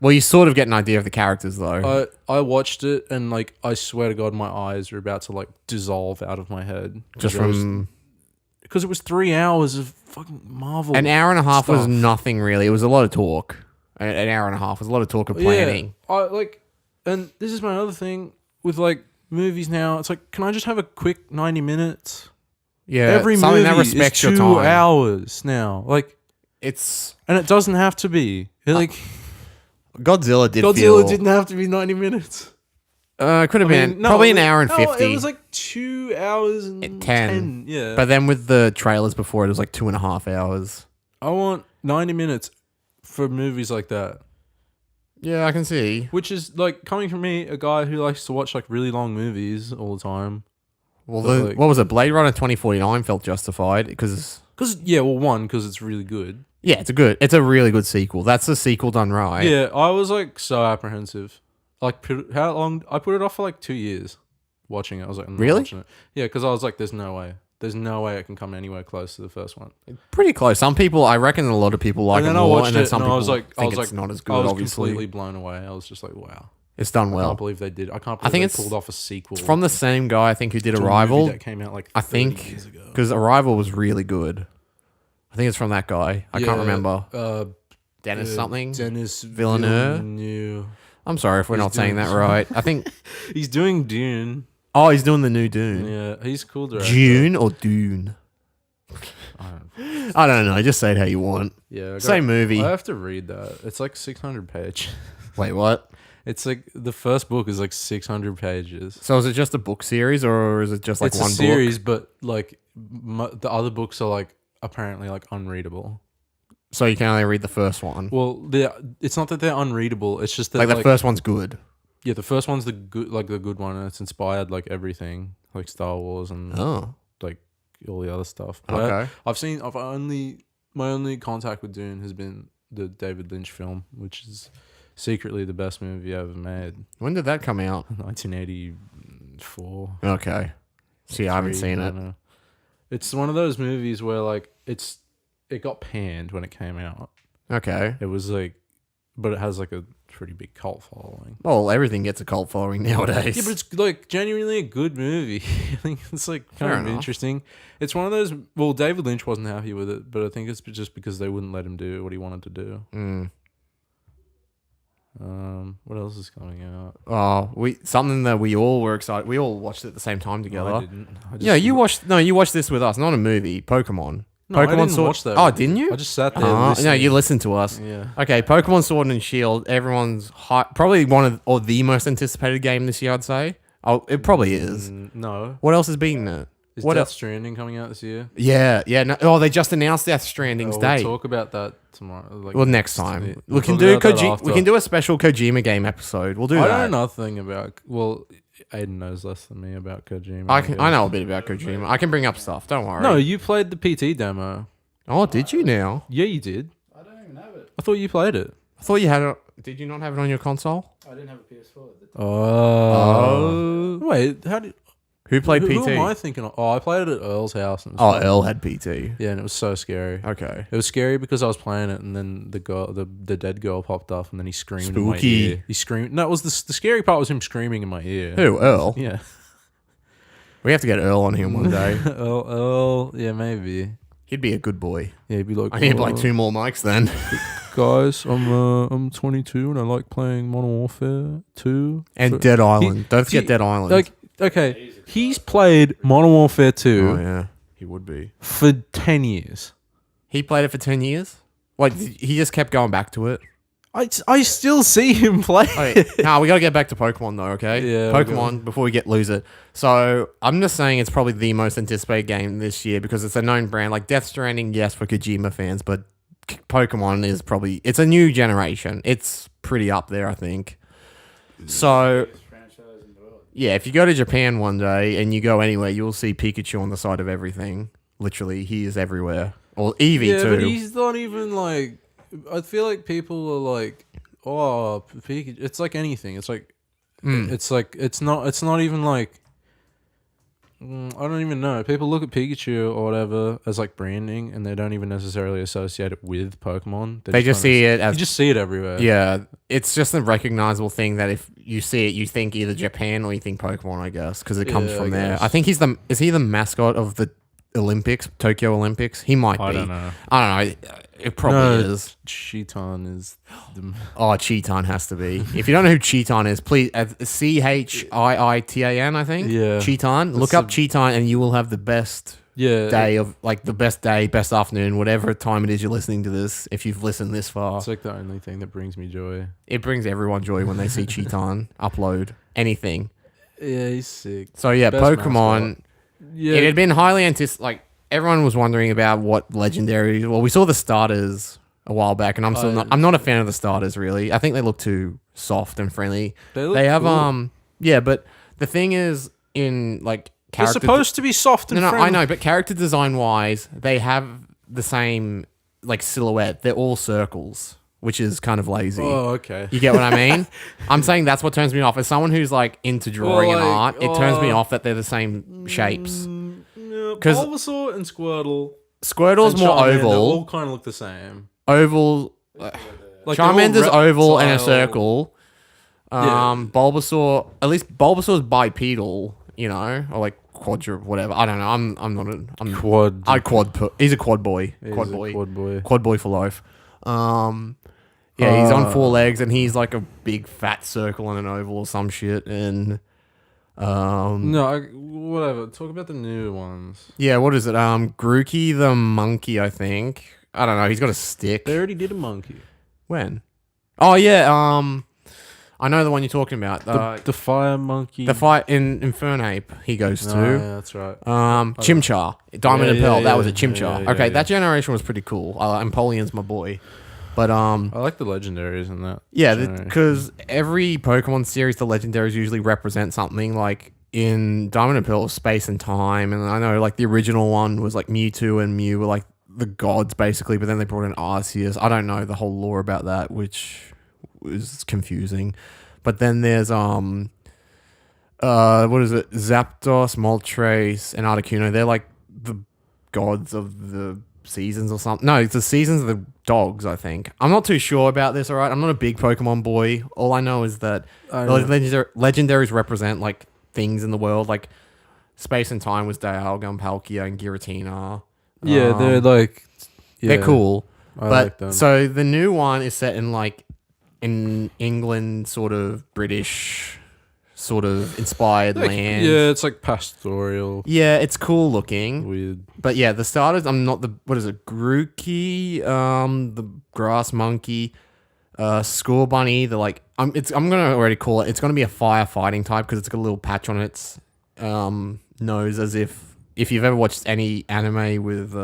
well, you sort of get an idea of the characters though. I watched it, and like I swear to God, my eyes were about to like dissolve out of my head Just from because it was 3 hours of fucking Marvel. An hour and a half stuff. was nothing really. It was a lot of talk. An hour and a half was a lot of talk of planning. Yeah, and this is my other thing with like movies now. It's like, can I just have a quick 90 minutes? Yeah, every something movie that respects is 2 your time. hours now. Like and it doesn't have to be. Like Godzilla didn't have to be 90 minutes. It could have been probably an hour and 50. It was like 2 hours and 10. Yeah, but then with the trailers before, it was like 2.5 hours. I want 90 minutes for movies like that. Yeah, I can see. Which is like coming from me, a guy who likes to watch like really long movies all the time. Well, what was it? Blade Runner 2049 felt justified because it's really good. Yeah, it's a really good sequel. That's a sequel done right. Yeah, I was like so apprehensive. Like how long? I put it off for like 2 years watching it. I was like, I'm not watching it. Yeah, because I was like, there's no way it can come anywhere close to the first one. Pretty close. Some people, I reckon, a lot of people like it more, and then some people think it's not as good. I was obviously, completely blown away. I was just like, wow, it's done well. I can't believe they did. I can't believe they pulled off a sequel. It's from the same guy, I think, who did to Arrival. A movie that came out like 30 years ago. Because Arrival was really good. I think it's from that guy. I can't remember. Dennis Villeneuve. I'm sorry if we're not saying that right. I think he's doing Dune. Oh, he's doing the new Dune. Yeah, he's cool director. Dune or Dune? I don't know. Just say it how you want. Yeah, same movie. I have to read that. It's like 600 pages. Wait, what? It's like the first book is like 600 pages. So is it just a book series, or is it just like one book? It's a series, but like the other books are like apparently like unreadable. So you can only read the first one. Well, it's not that they're unreadable. It's just that like the first one's good. Yeah, the first one's the good one, and it's inspired like everything, like Star Wars and like all the other stuff. But okay. My only contact with Dune has been the David Lynch film, which is secretly the best movie ever made. When did that come out? 1984. Okay. See, I haven't seen it. It's one of those movies where like it got panned when it came out. Okay. It was like, but it has like a pretty big cult following. Well, everything gets a cult following nowadays. Yeah, but it's like genuinely a good movie. I think it's like kind of interesting. It's one of those. Well, David Lynch wasn't happy with it, but I think it's just because they wouldn't let him do what he wanted to do. What else is coming out? Oh, something that we all were excited. We all watched it at the same time together. No, I didn't. You watched this with us, not a movie. Pokemon. No, Pokemon I didn't Sword. watch that. Oh, didn't you? I just sat there. No, you listened to us. Yeah. Okay, Pokemon Sword and Shield. Everyone's probably one of the most anticipated game this year. I'd say. Oh, it probably is. No. What else has been it? Is what Death Stranding coming out this year? Yeah. No, they just announced Death Stranding's date. We'll talk about that tomorrow. Well, next time we can do we can do a special Kojima game episode. We'll do that. I know nothing about. Well, Aiden knows less than me about Kojima. I know a bit about Kojima. I can bring up stuff. Don't worry. No, you played the PT demo. Oh, did you now? Yeah, you did. I don't even have it. I thought you played it. I thought you had it. Did you not have it on your console? I didn't have a PS4 at the time. Oh. Wait, Who played PT? Who am I thinking of? Oh, I played it at Earl's house. And Earl had PT. Yeah, and it was so scary. Okay. It was scary because I was playing it, and then the dead girl popped up, and then he screamed Spooky. in my ear. He screamed. No, it was the scary part was him screaming in my ear. Who, Earl? Yeah. We have to get Earl on here one day. Earl, yeah, maybe. He'd be a good boy. Yeah, he'd be like. I need like 2 more mics then. Guys, I'm 22 and I like playing Modern Warfare 2 and Dead Island. Don't forget Dead Island. Like, okay, he's played Modern Warfare 2. Oh yeah, he would be for 10 years. He played it for 10 years. Like he just kept going back to it. I still see him play. Okay, now we gotta get back to Pokemon though, okay? Yeah, Pokemon before we lose it. So I'm just saying it's probably the most anticipated game this year because it's a known brand. Like Death Stranding, yes, for Kojima fans, but Pokemon is probably it's a new generation. It's pretty up there, I think. So yeah, if you go to Japan one day and you go anywhere, you'll see Pikachu on the side of everything. Literally, he is everywhere. Or Eevee too. But he's not even like. I feel like people are like, oh, Pikachu. It's like anything. It's like, it's not even like. I don't even know. People look at Pikachu or whatever as like branding, and they don't even necessarily associate it with Pokemon. They just see it as you just see it everywhere. Yeah, it's just a recognizable thing that if you see it, you think either Japan or you think Pokemon, I guess, because it comes from there. I think is he the mascot of the Olympics, Tokyo Olympics? He might be. I don't know. It probably is. Cheeton is. Oh, Cheeton has to be. If you don't know who Cheeton is, please Chiitan, I think. Yeah. Cheeton. Look up Cheeton, and you will have the best day of best afternoon, whatever time it is you're listening to this. If you've listened this far, it's like the only thing that brings me joy. It brings everyone joy when they see Cheeton upload anything. Yeah, he's sick. So yeah, Best Pokemon. mascot. Yeah, it had been highly anticipated. Like everyone was wondering about what legendary. Well, we saw the starters a while back, and I'm not a fan of the starters really. I think they look too soft and friendly. They have cool. Yeah, but the thing is in like they're supposed to be soft and friendly. I know, but character design wise, they have the same like silhouette. They're all circles, which is kind of lazy. Oh, okay. You get what I mean? I'm saying that's what turns me off. As someone who's like into drawing and art, it turns me off that they're the same shapes. Because Bulbasaur and Squirtle's and more Charmander oval. all kind of look the same. Oval. Like Charmander's oval and a reptile. circle. Bulbasaur, at least Bulbasaur's bipedal, you know, or like whatever. I don't know. I'm not a Quad. He's a quad boy. Quad boy. Quad boy for life. Yeah, he's on 4 legs and he's like a big fat circle and an oval or some shit. And whatever. Talk about the new ones. yeah, what is it? Grookey the monkey, I think. I don't know. He's got a stick. They already did a monkey. When? Oh yeah. I know the one you're talking about. The fire monkey. The fight in Infernape he goes to. Yeah, that's right. Chimchar. Diamond and Pearl. That was a Chimchar. Yeah, okay, yeah. that generation was pretty cool. Empoleon's my boy. But I like the legendaries in that. yeah, because every Pokemon series, the legendaries usually represent something. Like in Diamond and Pearl, space and time, and I know like the original one was like Mewtwo and Mew were like the gods basically, but then they brought in Arceus. I don't know the whole lore about that, which was confusing. But then there's what is it? Zapdos, Moltres, and Articuno. They're like the gods of the seasons or something. No, it's the seasons of the dogs, I think. I'm not too sure about this, all right? I'm not a big Pokemon boy. All I know is that legendaries represent like things in the world, like space and time was Dialga, Palkia, and Giratina. Yeah, they're like... They're cool. I like them. So the new one is set in like in England, sort of British, sort of inspired land. Yeah, it's like pastoral. Yeah, it's cool looking. Weird. But yeah, the starters, I'm not the... What is it? Grookey, the grass monkey, Score Bunny, the like... I'm going to already call it... It's going to be a firefighting type because it's got a little patch on its nose as if you've ever watched any anime with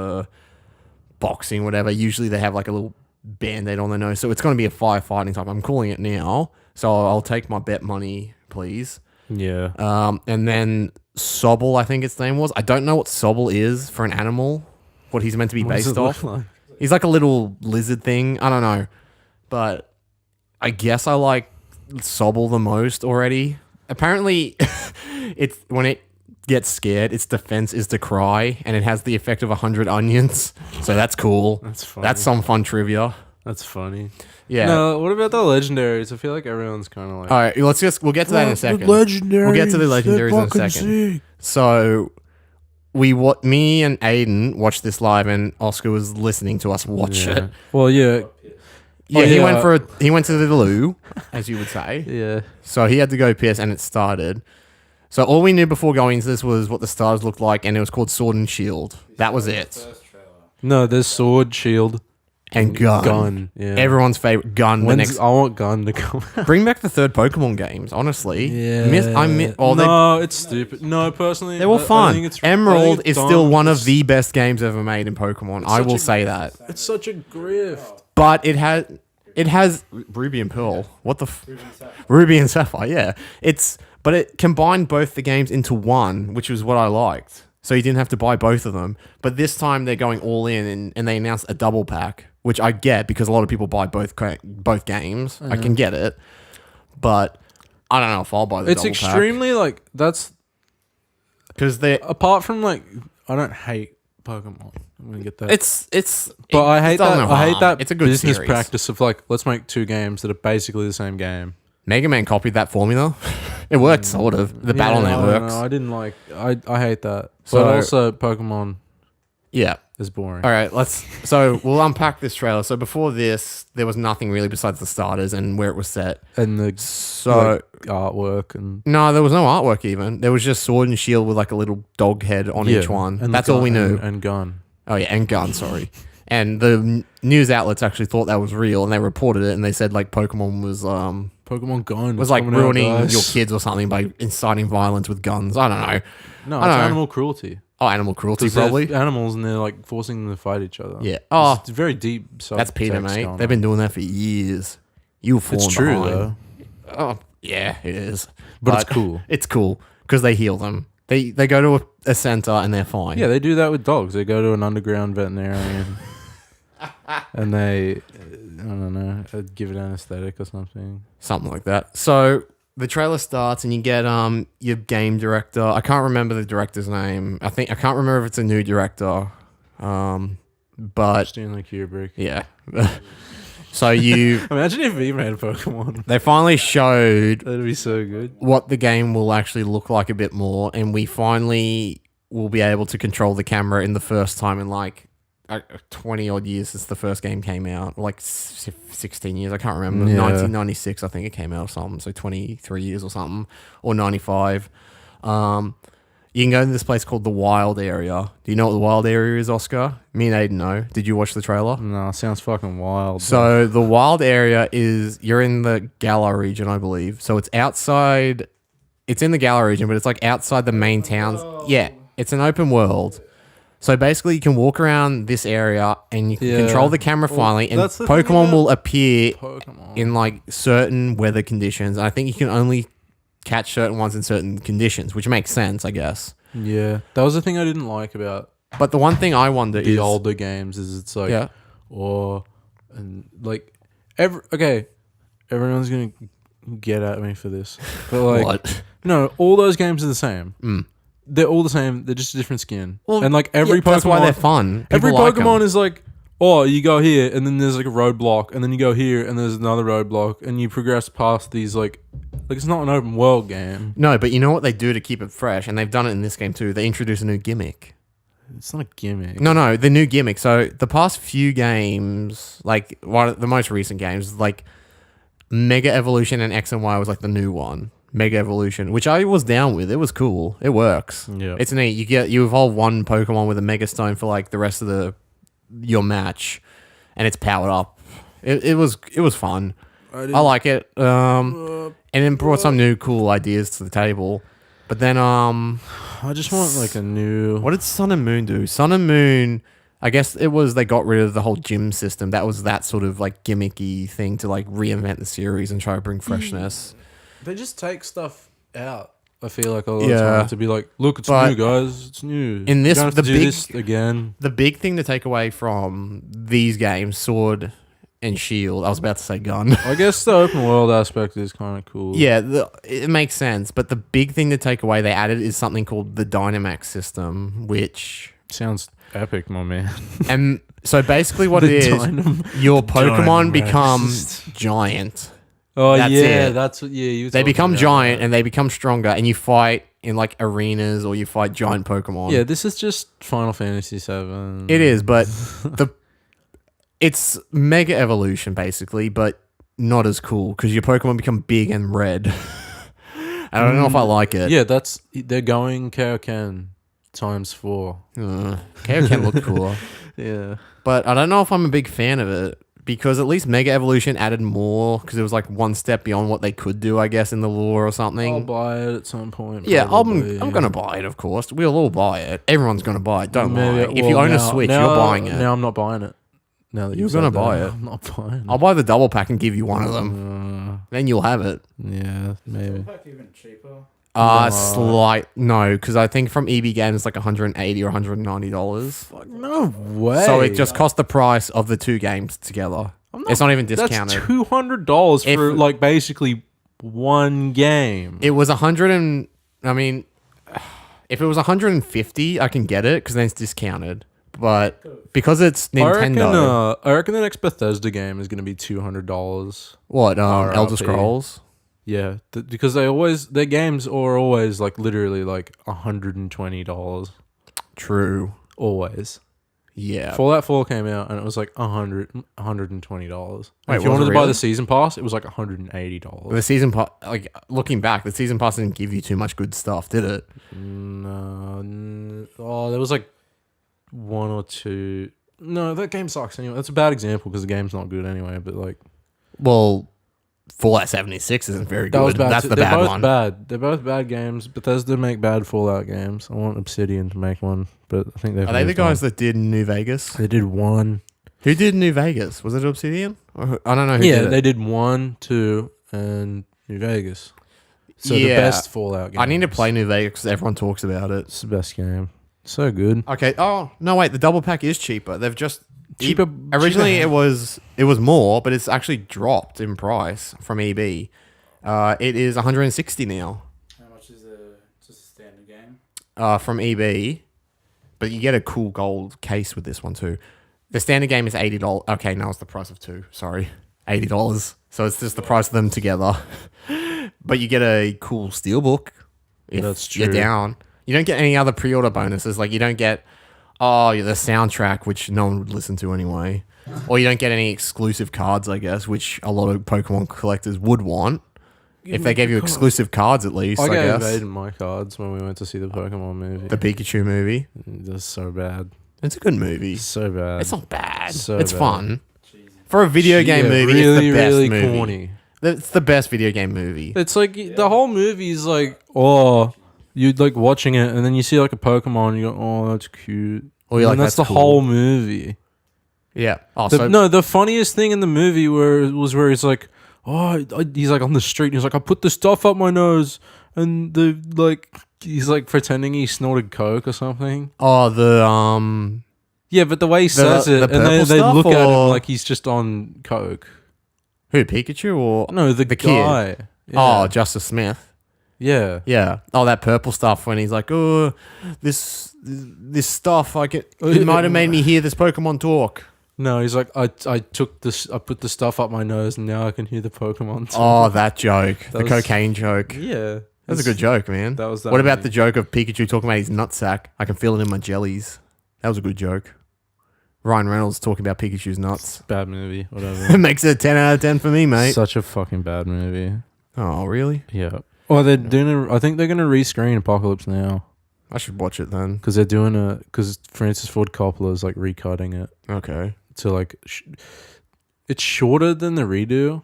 boxing, whatever, usually they have like a little band-aid on their nose. So it's going to be a firefighting type. I'm calling it now. So I'll take my bet money, please. Yeah. And then Sobble, I think its name was. I don't know what Sobble is for an animal, what he's meant to be based off. Like? He's like a little lizard thing. I don't know. But I guess I like Sobble the most already. Apparently, it's when it gets scared, its defense is to cry, and it has the effect of 100 onions. So that's cool. That's funny. That's some fun trivia. That's funny. Yeah. No, what about the legendaries? I feel like everyone's kind of like... All right, we'll get to that in a second. Legendaries. We'll get to the legendaries in a second. Sick. So me and Aiden watched this live, and Oscar was listening to us watch it. Well, yeah. Yeah, he went to the loo, as you would say. Yeah. So he had to go piss, and it started. So all we knew before going into this was what the stars looked like, and it was called Sword and Shield. That was it. No, there's Sword, Shield. and Gun. Gun, yeah. Everyone's favorite Gun. I want Gun to come out. Bring back the third Pokemon games, honestly. Yeah. It's stupid. No, personally, They were fun. I think it's Emerald is still dumb. one of the best games ever made in Pokemon. I will say that. It's such a grift. But it has Ruby and Pearl. What the Ruby and Sapphire, yeah. But it combined both the games into one, which was what I liked. So you didn't have to buy both of them. But this time they're going all in and they announced a double pack, which I get because a lot of people buy both games. I can get it. But I don't know if I'll buy the double pack. It's extremely like that's because they apart from like I don't hate Pokemon. I'm gonna get that. But I hate that. I hate that. It's a good business series. practice of like let's make two games that are basically the same game. Mega Man copied that formula. It worked sort of. The battle networks. I didn't like. I hate that. So- But also Pokemon Yeah. is boring. All right, so we'll unpack this trailer. So before this, there was nothing really besides the starters and where it was set. And the artwork and No, there was no artwork even. There was just sword and shield with like a little dog head on each one. and That's the all we gun knew. And gun. Oh yeah, and gun, sorry. And the news outlets actually thought that was real and they reported it and they said like Pokemon was Pokemon Gun was like coming out, ruining guys. your kids or something by inciting violence with guns. I don't know. No, I it's don't know. animal cruelty. Oh, animal cruelty 'Cause they're probably. animals and they're like forcing them to fight each other. Yeah. Oh, It's very deep. that's Peter, subtext mate. going They've on. been doing that for years. You've fallen It's true behind. though, Oh, yeah, it is. but it's cool. It's cool because they heal them. They go to a center and they're fine. Yeah, they do that with dogs. They go to an underground veterinarian and they, I don't know, give it anesthetic or something. Something like that. So the trailer starts and you get your game director. I can't remember the director's name. I can't remember if it's a new director. But Stanley Kubrick. yeah. So you Imagine if he made Pokemon. they finally showed That'd be so good. what the game will actually look like a bit more, and we finally will be able to control the camera in the first time in like 20 odd years since the first game came out, or like 16 years. I can't remember. Yeah. 1996, I think it came out or something. So 23 years or something, or 95. You can go to this place called the Wild Area. Do you know what the Wild Area is, Oscar? Me and Aiden know. Did you watch the trailer? No, sounds fucking wild. So the Wild Area is, you're in the Galar region, I believe. So it's outside, it's in the Galar region, but it's like outside the main towns. Yeah, it's an open world. So basically you can walk around this area and you can control the camera finally, and that's the thing Pokemon about will appear Pokemon. in like certain weather conditions. And I think you can only catch certain ones in certain conditions, which makes sense, I guess. Yeah, that was the thing I didn't like about But the one thing I wonder the is older games is it's like, Yeah. and like, everyone's gonna get at me for this, but like, what? no, all those games are the same. They're all the same. They're just a different skin. Well, and like every yeah, Pokemon, that's why they're fun. every People like Pokemon 'em. is like, oh, you go here, and then there's like a roadblock, and then you go here, and there's another roadblock, and you progress past these like it's not an open world game. No, but you know what they do to keep it fresh, and they've done it in this game too. They introduce a new gimmick. It's not a gimmick. No, the new gimmick. So the past few games, like one of the most recent games, like Mega Evolution and X and Y was like the new one. Mega Evolution, which I was down with. It was cool. It works. Yeah. It's neat. You evolve one Pokemon with a Mega Stone for like the rest of your match, and it's powered up. It was fun. I like it. And it brought some new cool ideas to the table. But then I just want like a new. what did Sun and Moon do? Sun and Moon, I guess it was they got rid of the whole gym system. That was that sort of like gimmicky thing to like reinvent the series and try to bring freshness. They just take stuff out. I feel like a lot of Yeah. time to be like, look, it's But new, guys. It's new. in this- you don't have the to do big- this again. The big thing to take away from these games, Sword and Shield, I was about to say Gun. I guess the open world aspect is kind of cool. Yeah, it makes sense. But the big thing to take away they added is something called the Dynamax system, which... Sounds epic, my man. And so basically what it is, your Pokemon become giant. Oh That's yeah, it. that's what. Yeah, you. They talking become about giant that. and they become stronger, and you fight in like arenas or you fight giant Pokemon. Yeah, this is just Final Fantasy VII. It is, but it's Mega Evolution basically, but not as cool because your Pokemon become big and red. I don't know if I like it. Yeah, they're going Kaioken times 4. Kaioken look cooler. Yeah. But I don't know if I'm a big fan of it because at least Mega Evolution added more because it was like one step beyond what they could do, I guess, in the lore or something. I'll buy it at some point. Yeah, probably. I'm gonna buy it, of course. We'll all buy it. Everyone's gonna buy it. Don't lie. Maybe- If you well, own a now- Switch, now- you're buying it. Now I'm not buying it. Now that You're you've gonna said that, buy it. I'm not buying it. I'll buy the double pack and give you one of them. Then you'll have it. Yeah, maybe. Pack even cheaper. Slight no, because I think from EB Games it's like $180 or $190. No way. So it just cost the price of the two games together. It's not even discounted. That's $200 for If- like basically one game. It was 100 and I mean, if it was 150, I can get it because then it's discounted. But because it's Nintendo, I reckon the next Bethesda game is going to be $200. what RRP. Elder Scrolls? Yeah, because their games are always like literally like $120. True. Always. Yeah. Fallout 4 came out and it was like $120. Wait, If you was wanted it to buy really? the season pass, it was like $180. The season pass, like looking back, the season pass didn't give you too much good stuff, did it? No, there was like one or two. No, that game sucks anyway. That's a bad example because the game's not good anyway. But like, Well, Fallout 76 isn't very that was good. bad. That's too. the They're bad both one. bad. They're both bad games. Bethesda make bad Fallout games. I want Obsidian to make one, but I think they've. Are they the moved guys on. that did New Vegas? They did one. Who did New Vegas? Was it Obsidian? I don't know who Yeah, did it. they did 1, 2, and New Vegas. So the Yeah. best Fallout game. I need to play New Vegas because everyone talks about it. It's the best game. So good. Okay. Oh no, wait. The double pack is cheaper. They've just Cheaper- Originally, cheaper. it was more, but it's actually dropped in price from EB. It is 160 now. How much is just a standard game? From EB, but you get a cool gold case with this one too. The standard game is $80. Okay, now it's the price of two. Sorry, $80. So it's just the price of them together. But you get a cool steelbook if That's you're true. down. You don't get any other pre-order bonuses. Like you don't get the soundtrack, which no one would listen to anyway. Or you don't get any exclusive cards, I guess, which a lot of Pokemon collectors would want. If they gave you exclusive cards, at least, I I gave guess. Aiden my cards when we went to see the Pokemon movie. The Pikachu movie. That's so bad. It's a good movie. So bad. It's not bad. So it's bad. fun. For a video game Yeah, movie, really, it's the best really movie. corny. It's the best video game movie. It's like the whole movie is like, you'd like watching it, and then you see like a Pokemon, and you go, oh, that's cute. Or you're And like, that's the that's cool. whole movie. Yeah. Oh, The funniest thing in the movie was where he's like, he's like on the street, and he's like, I put the stuff up my nose, and he's like pretending he snorted coke or something. Yeah, but the way he says it, the and purple they stuff, look at him or- like he's just on coke. who, Pikachu or No, the kid? guy. Oh, Yeah. Justice Smith. Yeah. Yeah. Oh, that purple stuff when he's like, oh, this stuff, it might have made me hear this Pokemon talk. No, he's like, I put the stuff up my nose, and now I can hear the Pokemon. Oh, that joke. The was- cocaine joke. Yeah. That's a good joke, man. That was that What about movie. the joke of Pikachu talking about his nutsack? I can feel it in my jellies. That was a good joke. Ryan Reynolds talking about Pikachu's nuts. Bad movie, It whatever. makes it a 10 out of 10 for me, mate. Such a fucking bad movie. Oh, really? Yeah. Oh, they're doing I think they're gonna rescreen Apocalypse Now I should watch it then. because because Francis Ford Coppola is like recutting it Okay. to like it's shorter than the redo,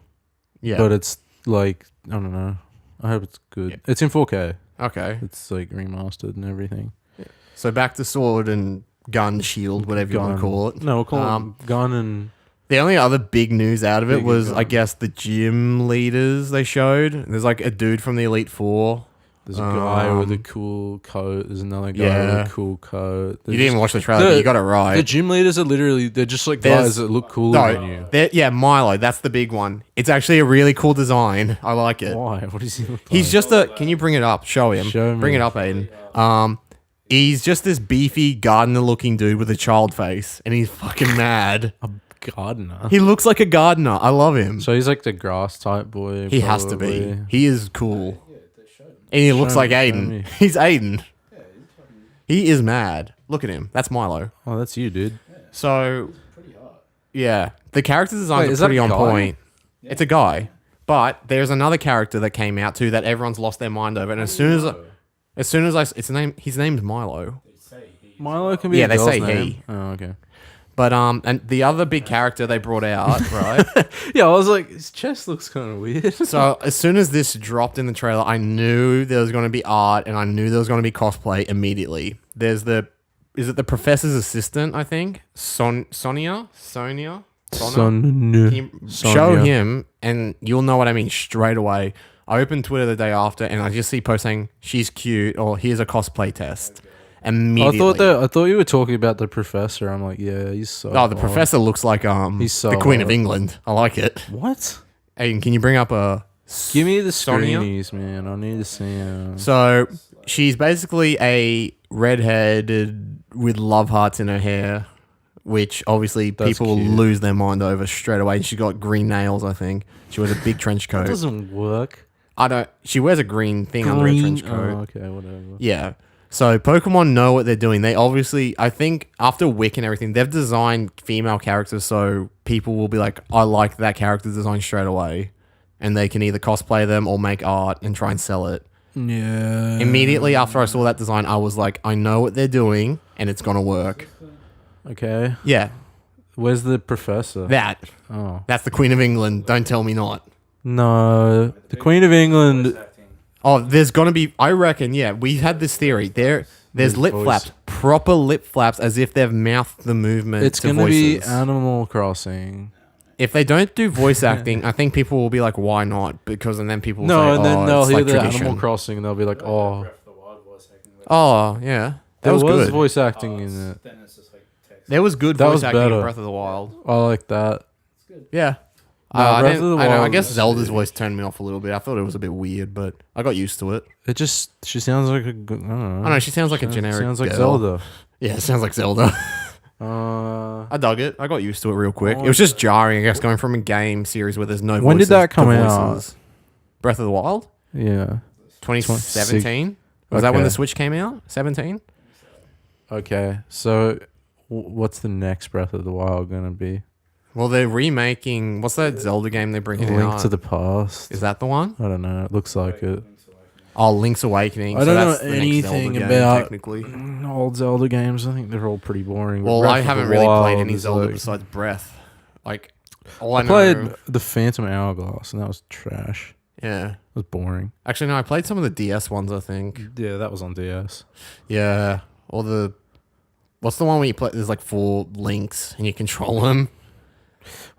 Yeah. but it's like I don't know. I hope it's good. Yeah. It's in 4K. Okay. It's like remastered and everything. So back to sword and gun, shield, whatever you want to call it. No, we'll call it gun and The only other big news out of it Big was, gun. I guess, the gym leaders they showed. There's like a dude from the Elite Four. there's a guy with a cool coat. There's another guy Yeah. with a cool coat. You didn't even watch the trailer, but you got it right. The gym leaders are literally they're just like There's- guys that look cooler than you. Yeah, Milo. That's the big one. It's actually a really cool design. I like it. Why? What does he look like? He's just a. Can you bring it up? Show him. Show me. Bring it up, Aiden. He's just this beefy gardener-looking dude with a child face, and he's fucking mad. a gardener. He looks like a gardener. I love him. So he's like the grass type boy. He has to be. probably. He is cool, and he looks Show like me, show Aiden. me. He's Aiden. He is mad. Look at him. That's Milo. Oh, that's you, dude. So, yeah, the character Wait, designs is are that pretty a on guy? point. It's a guy, but there's another character that came out too that everyone's lost their mind over. And as soon as his name's Milo. Milo can be Yeah, a they girl's say name. he. Oh, okay. But and the other big character they brought out, right? Yeah, I was like, his chest looks kind of weird. So as soon as this dropped in the trailer, I knew there was going to be art and I knew there was going to be cosplay immediately. Is it the professor's assistant? I think Sonia. Can you show him and you'll know what I mean straight away. I opened Twitter the day after and I just see posts saying she's cute or here's a cosplay test. Immediately. I thought you were talking about the professor. I'm like, yeah, he's so. Oh, the professor looks like he's so the Queen of England. I like it. What? Hey, can you bring up a? Give me the Sonia? screenies, man. I need to see him. So she's basically a redheaded with love hearts in her hair, which obviously people will lose their mind over straight away. She's got green nails. I think she wears a big trench coat. That doesn't work. I don't. She wears a green thing under a trench coat. Oh, okay, whatever. Yeah. So Pokemon know what they're doing. They obviously, I think, after Wick and everything, they've designed female characters so people will be like, I like that character design straight away. And they can either cosplay them or make art and try and sell it. Yeah. Immediately after I saw that design, I was like, I know what they're doing and it's going to work. Okay. Yeah. Where's the professor? Oh. That's the Queen of England. Don't tell me not. No. The Queen of England... Oh, there's gonna be. I reckon. Yeah, we had this theory. There's lip flaps, proper lip flaps, as if they've mouthed the movement. It's to gonna voices. be Animal Crossing. If they don't do voice acting, I think people will be like, "Why not?" Because and then people will say, and then they'll it's hear like the tradition. Animal Crossing and they'll be like, "Oh, yeah, there was good. voice acting in it. There was good That voice was acting in better. Breath of the Wild. I like that." Yeah. No, I Breath of the Wild guess was Zelda's voice turned me off a little bit. I thought it was a bit weird, but I got used to it. She sounds like a good. I don't know. I know she sounds like a generic. Sounds like girl. Zelda. Yeah, it sounds like Zelda. I dug it. I got used to it real quick. It was just jarring, I guess, going from a game series where there's no voices. When did that come to out? voices. Breath of the Wild? Yeah. 2017? Was that when the Switch came out? 17? Okay, so what's the next Breath of the Wild gonna be? Well, they're remaking. What's that Zelda game they're bringing out? Link to the Past. Is that the one? I don't know. It looks like it. Oh, Link's Awakening. I don't know that's the next anything Zelda game, about technically. old Zelda games. I think they're all pretty boring. Well, Breath I of the haven't really played Wild any is Zelda like- besides Breath. Like, all I played know. the Phantom Hourglass, and that was trash. Yeah. It was boring. Actually, no, I played some of the DS ones, I think. Yeah, that was on DS. Yeah. Or the. What's the one where you play? There's like 4 links and you control them.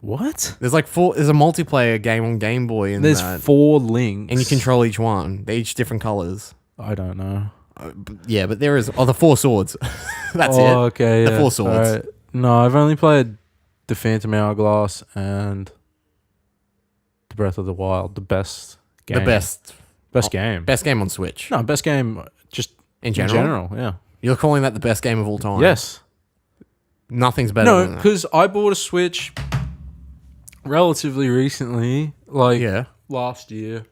What? There's like 4. There's a multiplayer game on Game Boy, and There's 4 links, and you control each one. They're each different colors. I don't know. Yeah, but there is. Oh, the 4 swords. That's it. Okay, The yeah. 4 swords. Alright. No, I've only played the Phantom Hourglass and the Breath of the Wild. The best game. The best game. Best game on Switch. No, best game just In general? yeah. You're calling that the best game of all time? Yes. Nothing's better No, than that. because I bought a Switch relatively recently, like Yeah. last year.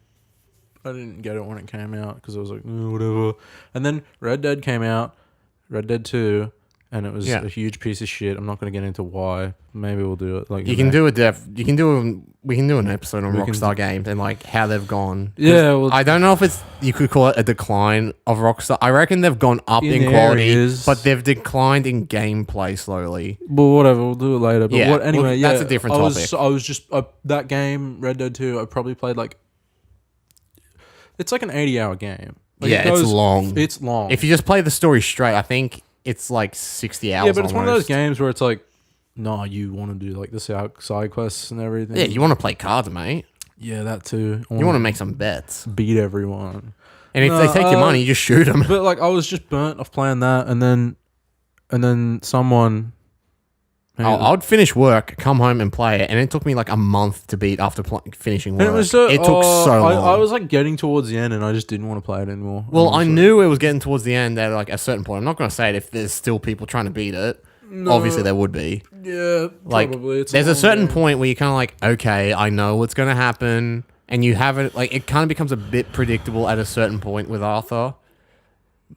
I didn't get it when it came out because I was like, whatever. And then Red Dead came out, Red Dead 2, and it was a huge piece of shit. I'm not going to get into why. Maybe we'll do it. Like We can do an episode on Rockstar Games and like how they've gone. 'Cause Yeah, well, I don't know if you could call it a decline of Rockstar. I reckon they've gone up in quality, areas. but they've declined in gameplay slowly. Well, whatever. We'll do it later. But Yeah, anyway, well, that's a different topic. I was just that game, Red Dead 2. I probably played like it's like an 80-hour game. Like It's long. It's long. If you just play the story straight, I think it's like 60 hours. Yeah, but it's one of those almost. games where it's like, no, you want to do like the side quests and everything. Yeah, you want to play cards, mate. Yeah, that too. You want to make some bets. beat everyone. And if they take your money, you just shoot them. But like, I was just burnt off playing that, and then someone. I'd finish work, come home and play it, and it took me like a month to beat after finishing work. And it was it took so long. I was like getting towards the end, and I just didn't want to play it anymore. Well, I knew it was getting towards the end at like a certain point. I'm not going to say it if there's still people trying to beat it. No. Obviously, there would be. Yeah, Like, probably. there's a certain point where you're kind of like, okay, I know what's going to happen, and you have it. Like, it kind of becomes a bit predictable at a certain point with Arthur.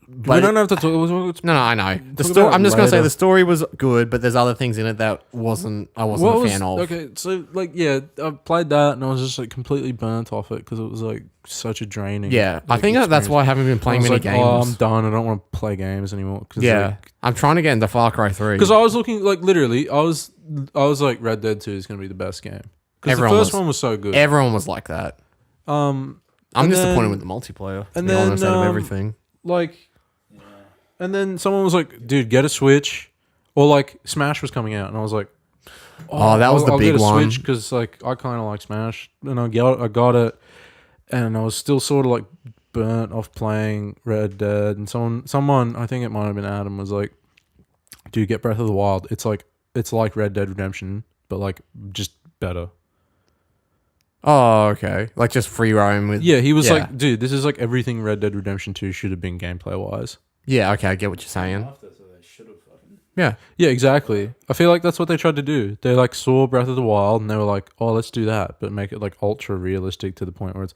we don't have to talk. No, I know. The Talk story. about it I'm just gonna say later. the story was good, but there's other things in it that I wasn't a fan of. Okay, so like, yeah, I played that and I was just like completely burnt off it because it was like such a draining. Yeah, I like, think that's experience. why I haven't been I playing was many like, games. oh, I'm done. I don't want to play games anymore. Yeah, I'm trying to get into Far Cry 3. Because I was looking like literally, I was like, Red Dead 2 is going to be the best game because the Everyone first was. one was so good. Everyone was like that. Um, I'm and disappointed then- with the multiplayer. To and be honest, then, out of everything. like, and then someone was like, "Dude, get a Switch," or like Smash was coming out, and I was like, Oh, that was the I'll big get a one. Switch because like I kind of like Smash, and I got it, and I was still sort of like burnt off playing Red Dead, and someone I think it might have been Adam was like, "Dude, get Breath of the Wild. It's like Red Dead Redemption, but like just better." Oh, okay. Like just free roam with. Yeah, he was Yeah. like, "Dude, this is like everything Red Dead Redemption 2 should have been gameplay wise." Yeah, okay, I get what you're saying. After, so they should have fucking. Yeah. Yeah, exactly. I feel like that's what they tried to do. They like saw Breath of the Wild and they were like, "Oh, let's do that, but make it like ultra realistic to the point where it's."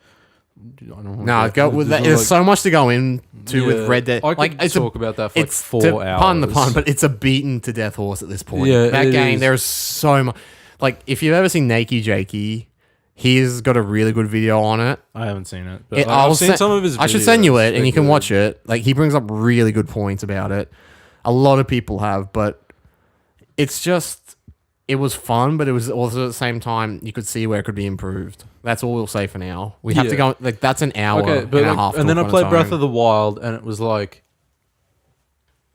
I don't wanna No, go with that. There's so much to go into with Red Dead. I could Like it's talk about that for like it's 4 hours. Pardon the pun, but it's a beaten to death horse at this point. Yeah, that it game. is. There's so much. Like if you've ever seen Nakey Jakey, he's got a really good video on it. I haven't seen it, but It- like, I've I'll seen sen- some of his. I should send you videos. it, and They're you can good. watch it. Like he brings up really good points about it. A lot of people have, but it's just it was fun, but it was also at the same time you could see where it could be improved. That's all we'll say for now. We have to Yeah. go like that's an hour Okay, but and a like, half. and then I talk on played its Breath own. of the Wild, and it was like.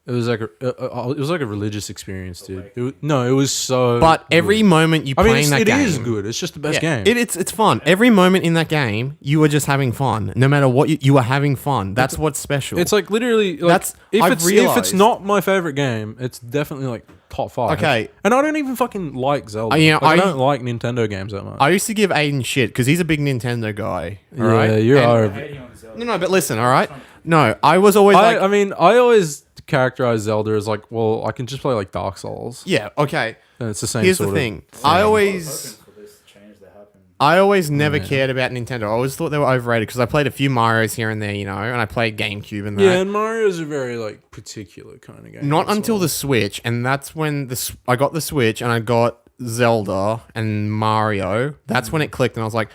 It was like a religious experience, dude. It was so. But good. every moment you I play mean, in that it game, is good. It's just the best yeah, game. it's fun. Every moment in that game, you were just having fun. No matter what, you are having fun. That's what's special. It's like literally like That's- if I've it's realized- not my favorite game, it's definitely like top 5. Okay. and I don't even fucking like Zelda. You know, Like, I I- don't like Nintendo games that much. I used to give Aiden shit because he's a big Nintendo guy. All yeah, right, you And- are. Hating on Zelda. No, but listen, all right. No, I was always like, I mean, I always characterize Zelda as like, well, I can just play like Dark Souls, yeah, okay. and it's the same. Here's sort the of thing. I was hoping for this change to happen. I always never Yeah. cared about Nintendo. I always thought they were overrated because I played a few Mario's here and there, you know, and I played GameCube and that. Yeah, and Mario's a very like particular kind of game. Not That's until all. the Switch, and that's when I got the Switch and I got Zelda and Mario. That's when it clicked, and I was like,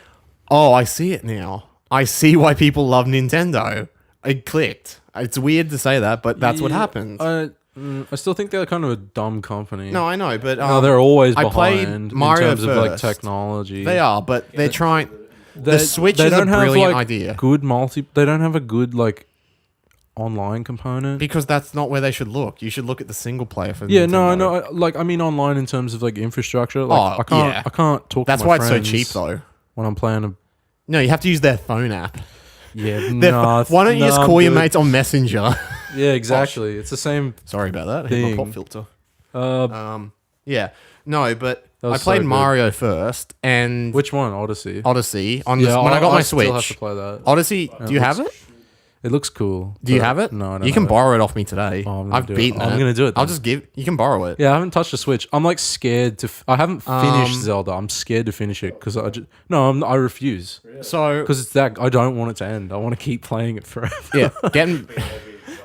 "Oh, I see it now. I see why people love Nintendo." It clicked. It's weird to say that, but that's what Yeah, happens. I still think they're kind of a dumb company. No, I know, but No, they're always I played behind Mario in terms of like first. technology. they are, but they're trying. They- The Switch they is a don't have, brilliant like, idea Good multi. They don't have a good like online component. because that's not where they should look. You should look at the single player for. Yeah, no, I Nintendo. know. Like, I mean, online in terms of like infrastructure. Like, Oh, I can't. yeah. I can't talk. That's to my why it's so friends cheap, though. when I'm playing a. No, you have to use their phone app. Yeah, Why don't you just call your mates on Messenger? Yeah, exactly. It's the same. Sorry about that. I hit my Thing. pop filter. Uh, Yeah. No, but That I was played so good. Mario first and which one? Odyssey. Odyssey on when I got my still have to Switch. play that. Odyssey, do you have it? It looks cool. Do you but- have it? No, I don't. You can have it. borrow it off me today. Oh, I'm gonna I've do it. beaten it. I'm gonna do it I'll then. just give. You can borrow it. Yeah, I haven't touched the Switch. I'm like scared to. I haven't finished Um, Zelda. I'm scared to finish it because I refuse So because it's that I don't want it to end. I want to keep playing it forever. yeah, getting.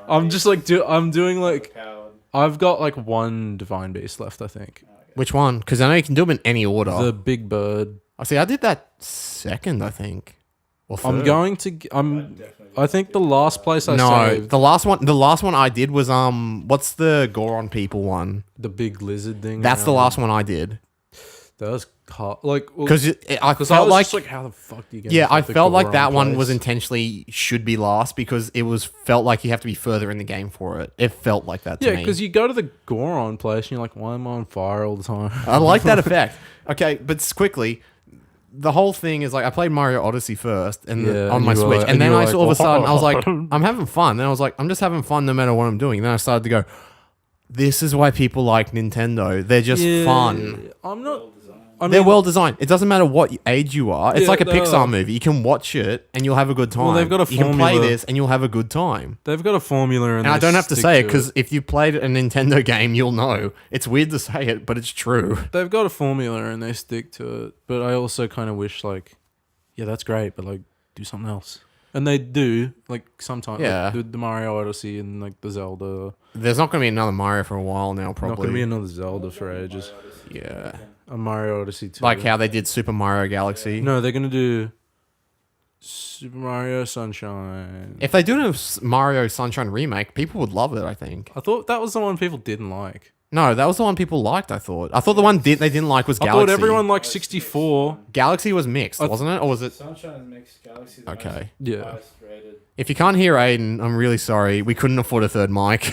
I'm just like I'm doing like Coward. I've got like one Divine Beast left. I think Which one? Because I know you can do them in any order. the Big Bird. I see. I did that second. I think. Or I'm third. going to. I think the last place I No, saved the last one. The last one I did was what's the Goron people one? the big lizard thing. That's the around. last one I did That was hard. Like because I I felt was like just like how the fuck do you get? yeah, into, I like, the felt like Goron that one place? was intentionally should be last because it was felt like you have to be further in the game for it. It felt like that to Yeah, me. because you go to the Goron place and you're like, why am I on fire all the time? I like that effect. Okay, but quickly, the whole thing is like I played Mario Odyssey first and Yeah, on and my you were Switch, like- and and then you were I like, all of a sudden I was like, I'm having fun. Then I was like, I'm just having fun no matter what I'm doing. Then I started to go, this is why people like Nintendo. They're just fun. I'm not. They're well designed. It doesn't matter what age you are. It's Yeah, like a they Pixar are. movie. You can watch it and you'll have a good time. Well, they've got a you can play formula. this and you'll have a good time. They've got a formula, And I don't have to say it because if you played a Nintendo game, you'll know. It's weird to say it, but it's true. they've got a formula and they stick to it. But I also kind of wish, like, yeah, that's great, but like, do something else. And they do, like, sometimes. Yeah. Like, the Mario Odyssey and, like, the Zelda. There's not going to be another Mario for a while now, Not probably. going to be another Zelda for ages. Yeah. A Mario Odyssey 2. Like how they did Super Mario Galaxy. No, they're going to do Super Mario Sunshine. If they do a Mario Sunshine remake, people would love it, I think. I thought that was the one people didn't like. No, that was the one people liked, I thought. I thought the one they didn't like was I Galaxy. thought everyone liked 64. Galaxy was mixed, wasn't it? Or was it... Sunshine is mixed. Galaxy. The Okay. Yeah. highest rated. If you can't hear Aiden, I'm really sorry. We couldn't afford a third mic.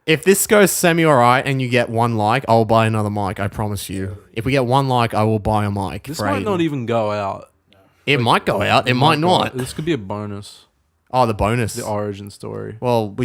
If this goes semi-alright and you get one like, I'll buy another mic, I promise you. If we get one like, I will buy a mic This for might Aiden. not even go out. It might go out, it might not. This could be a bonus. Oh, the bonus. The origin story. Well,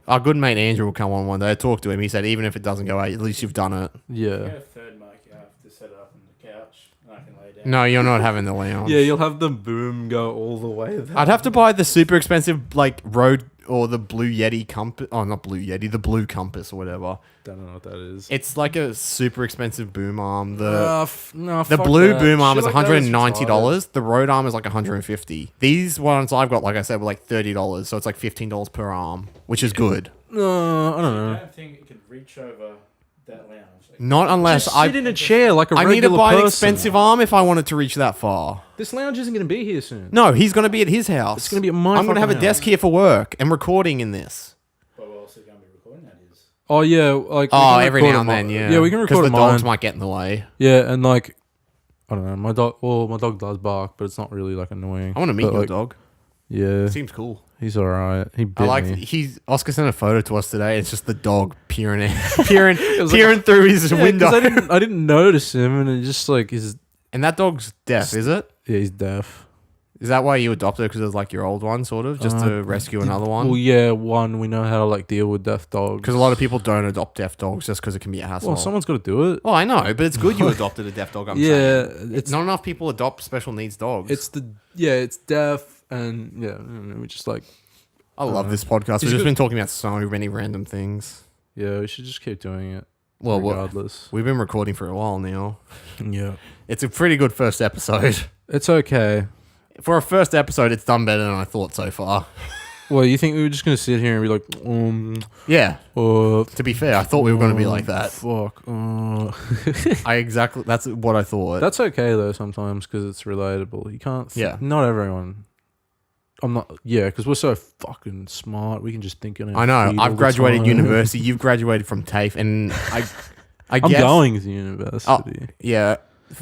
our good mate Andrew will come on one day. I talked to him. He said, even if it doesn't go out, at least you've done it. To Yeah. get a third mic, you have to set it up on the couch, and I can lay down. No, you're not having the lounge. Yeah, you'll have the boom go all the way there. I'd have to buy the super expensive, like, Rode or the Blue Yeti compass. Oh, not Blue Yeti, the Blue Compass or whatever. Don't know what that is. It's like a super expensive boom arm. The No, the fuck blue that. boom arm Shit is like that is $190. The Rode arm is like $150. These ones I've got, like I said, were like $30. So it's like $15 per arm, which is good. No, I don't I know. don't think it could reach over that lounge. Like, Not unless Just I sit in a chair like a I regular need to buy an person. expensive arm if I wanted to reach that far. This lounge isn't going to be here soon. No, he's going to be at his house. It's going to be at my I'm going to have a fucking desk house. here for work and recording in this. but we're also going to be recording that is. Oh, yeah. Like, we Oh, can every record now and at then, mi- yeah. Yeah, we can record the at dogs mine. might get in the way. Yeah, and like, I don't know. My dog does bark, but it's not really like annoying. I want to meet But, your like, dog. Yeah, Seems cool. he's all right. He bit I like. me. Oscar sent a photo to us today. It's just the dog peering peering was like- peering through his Yeah, window. 'cause I didn't notice him, and it just like is. And that dog's deaf, is it? Yeah, he's deaf. Is that why you adopted it? Because it was like your old one, sort of, just to rescue another one? Well, yeah, we know how to like deal with deaf dogs. Because a lot of people don't adopt deaf dogs just because it can be a hassle. Well, someone's got to do it. Well, I know, but it's good you adopted a deaf dog. I'm Yeah, saying. it's Not enough people adopt special needs dogs. it's deaf, and yeah, we just like I love this podcast. We've He's just good. been talking about so many random things. yeah, we should just keep doing it. Well, regardless. we've been recording for a while now. Yeah, It's a pretty good first episode. it's okay. For a first episode, it's done better than I thought so far. Well, you think we were just gonna sit here and be like, Yeah. uh, To be fair, I thought we were going to be like that. Fuck. That's what I thought. That's okay though sometimes because it's relatable. You can't. Yeah. Not everyone. I'm not. Yeah, because we're so fucking smart. We can just think in. I know. I've graduated university. You've graduated from TAFE, and I I'm guess, going to university. Yeah.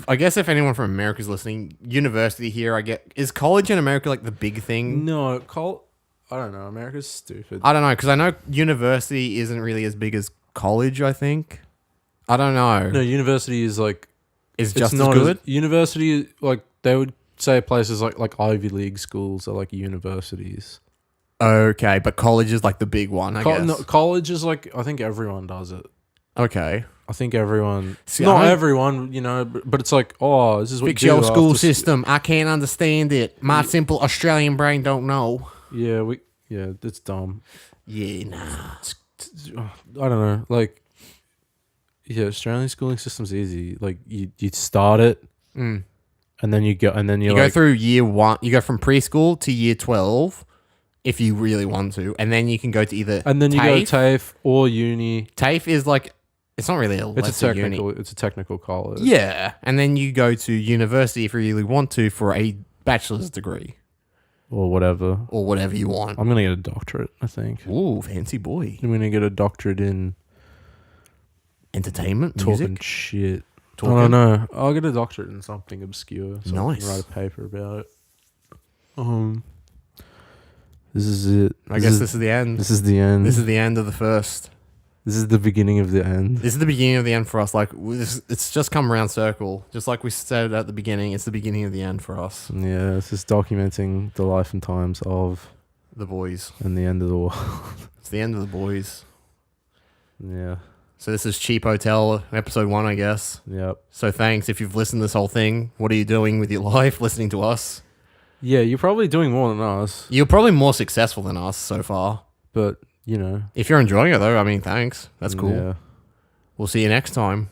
I guess if anyone from America is listening, university here, is college in America like the big thing? No, I don't know. America's stupid. I don't know, because I know university isn't really as big as college, I think. I don't know. No, university is like Is it's just as not good? university, like they would say places like Ivy League schools are like universities. Okay, but college is like the big one, I guess. No, college is like I think everyone does it. Okay. I think everyone, See, not I- everyone, but it's like, oh, this is what Fix you do your school after system. I can't understand it. My simple Australian brain don't know. Yeah, it's dumb. Yeah, nah. I don't know. Like, yeah, Australian schooling system's easy. Like, you start it, and then you go, and then You like, go through year one. You go from preschool to year 12 if you really want to. And then you can go to either and then you go TAFE. TAFE or uni. TAFE is like, it's not really a It's a lesser technical. uni. It's a technical college. Yeah. And then you go to university if you really want to for a bachelor's degree or whatever. or whatever you want. I'm gonna get a doctorate. I think Ooh, fancy boy. I'm gonna get a doctorate in Entertainment, talking music. shit. Talking? I don't know. I'll get a doctorate in something obscure. So I Nice. can write a paper about it. This is it. I guess this is the end. This is the end. This is the end of the first. This is the beginning of the end. This is the beginning of the end for us. Like, it's just come around circle. Just like we said at the beginning, it's the beginning of the end for us, Yeah, this is documenting the life and times of the boys. and the end of the world. It's the end of the boys. Yeah. So this is Cheap Hotel, episode 1, I guess. Yep. So thanks. If you've listened to this whole thing, what are you doing with your life listening to us? Yeah, you're probably doing more than us, You're probably more successful than us so far. but you know. If you're enjoying it, though, I mean, thanks. That's cool. Yeah. We'll see you next time.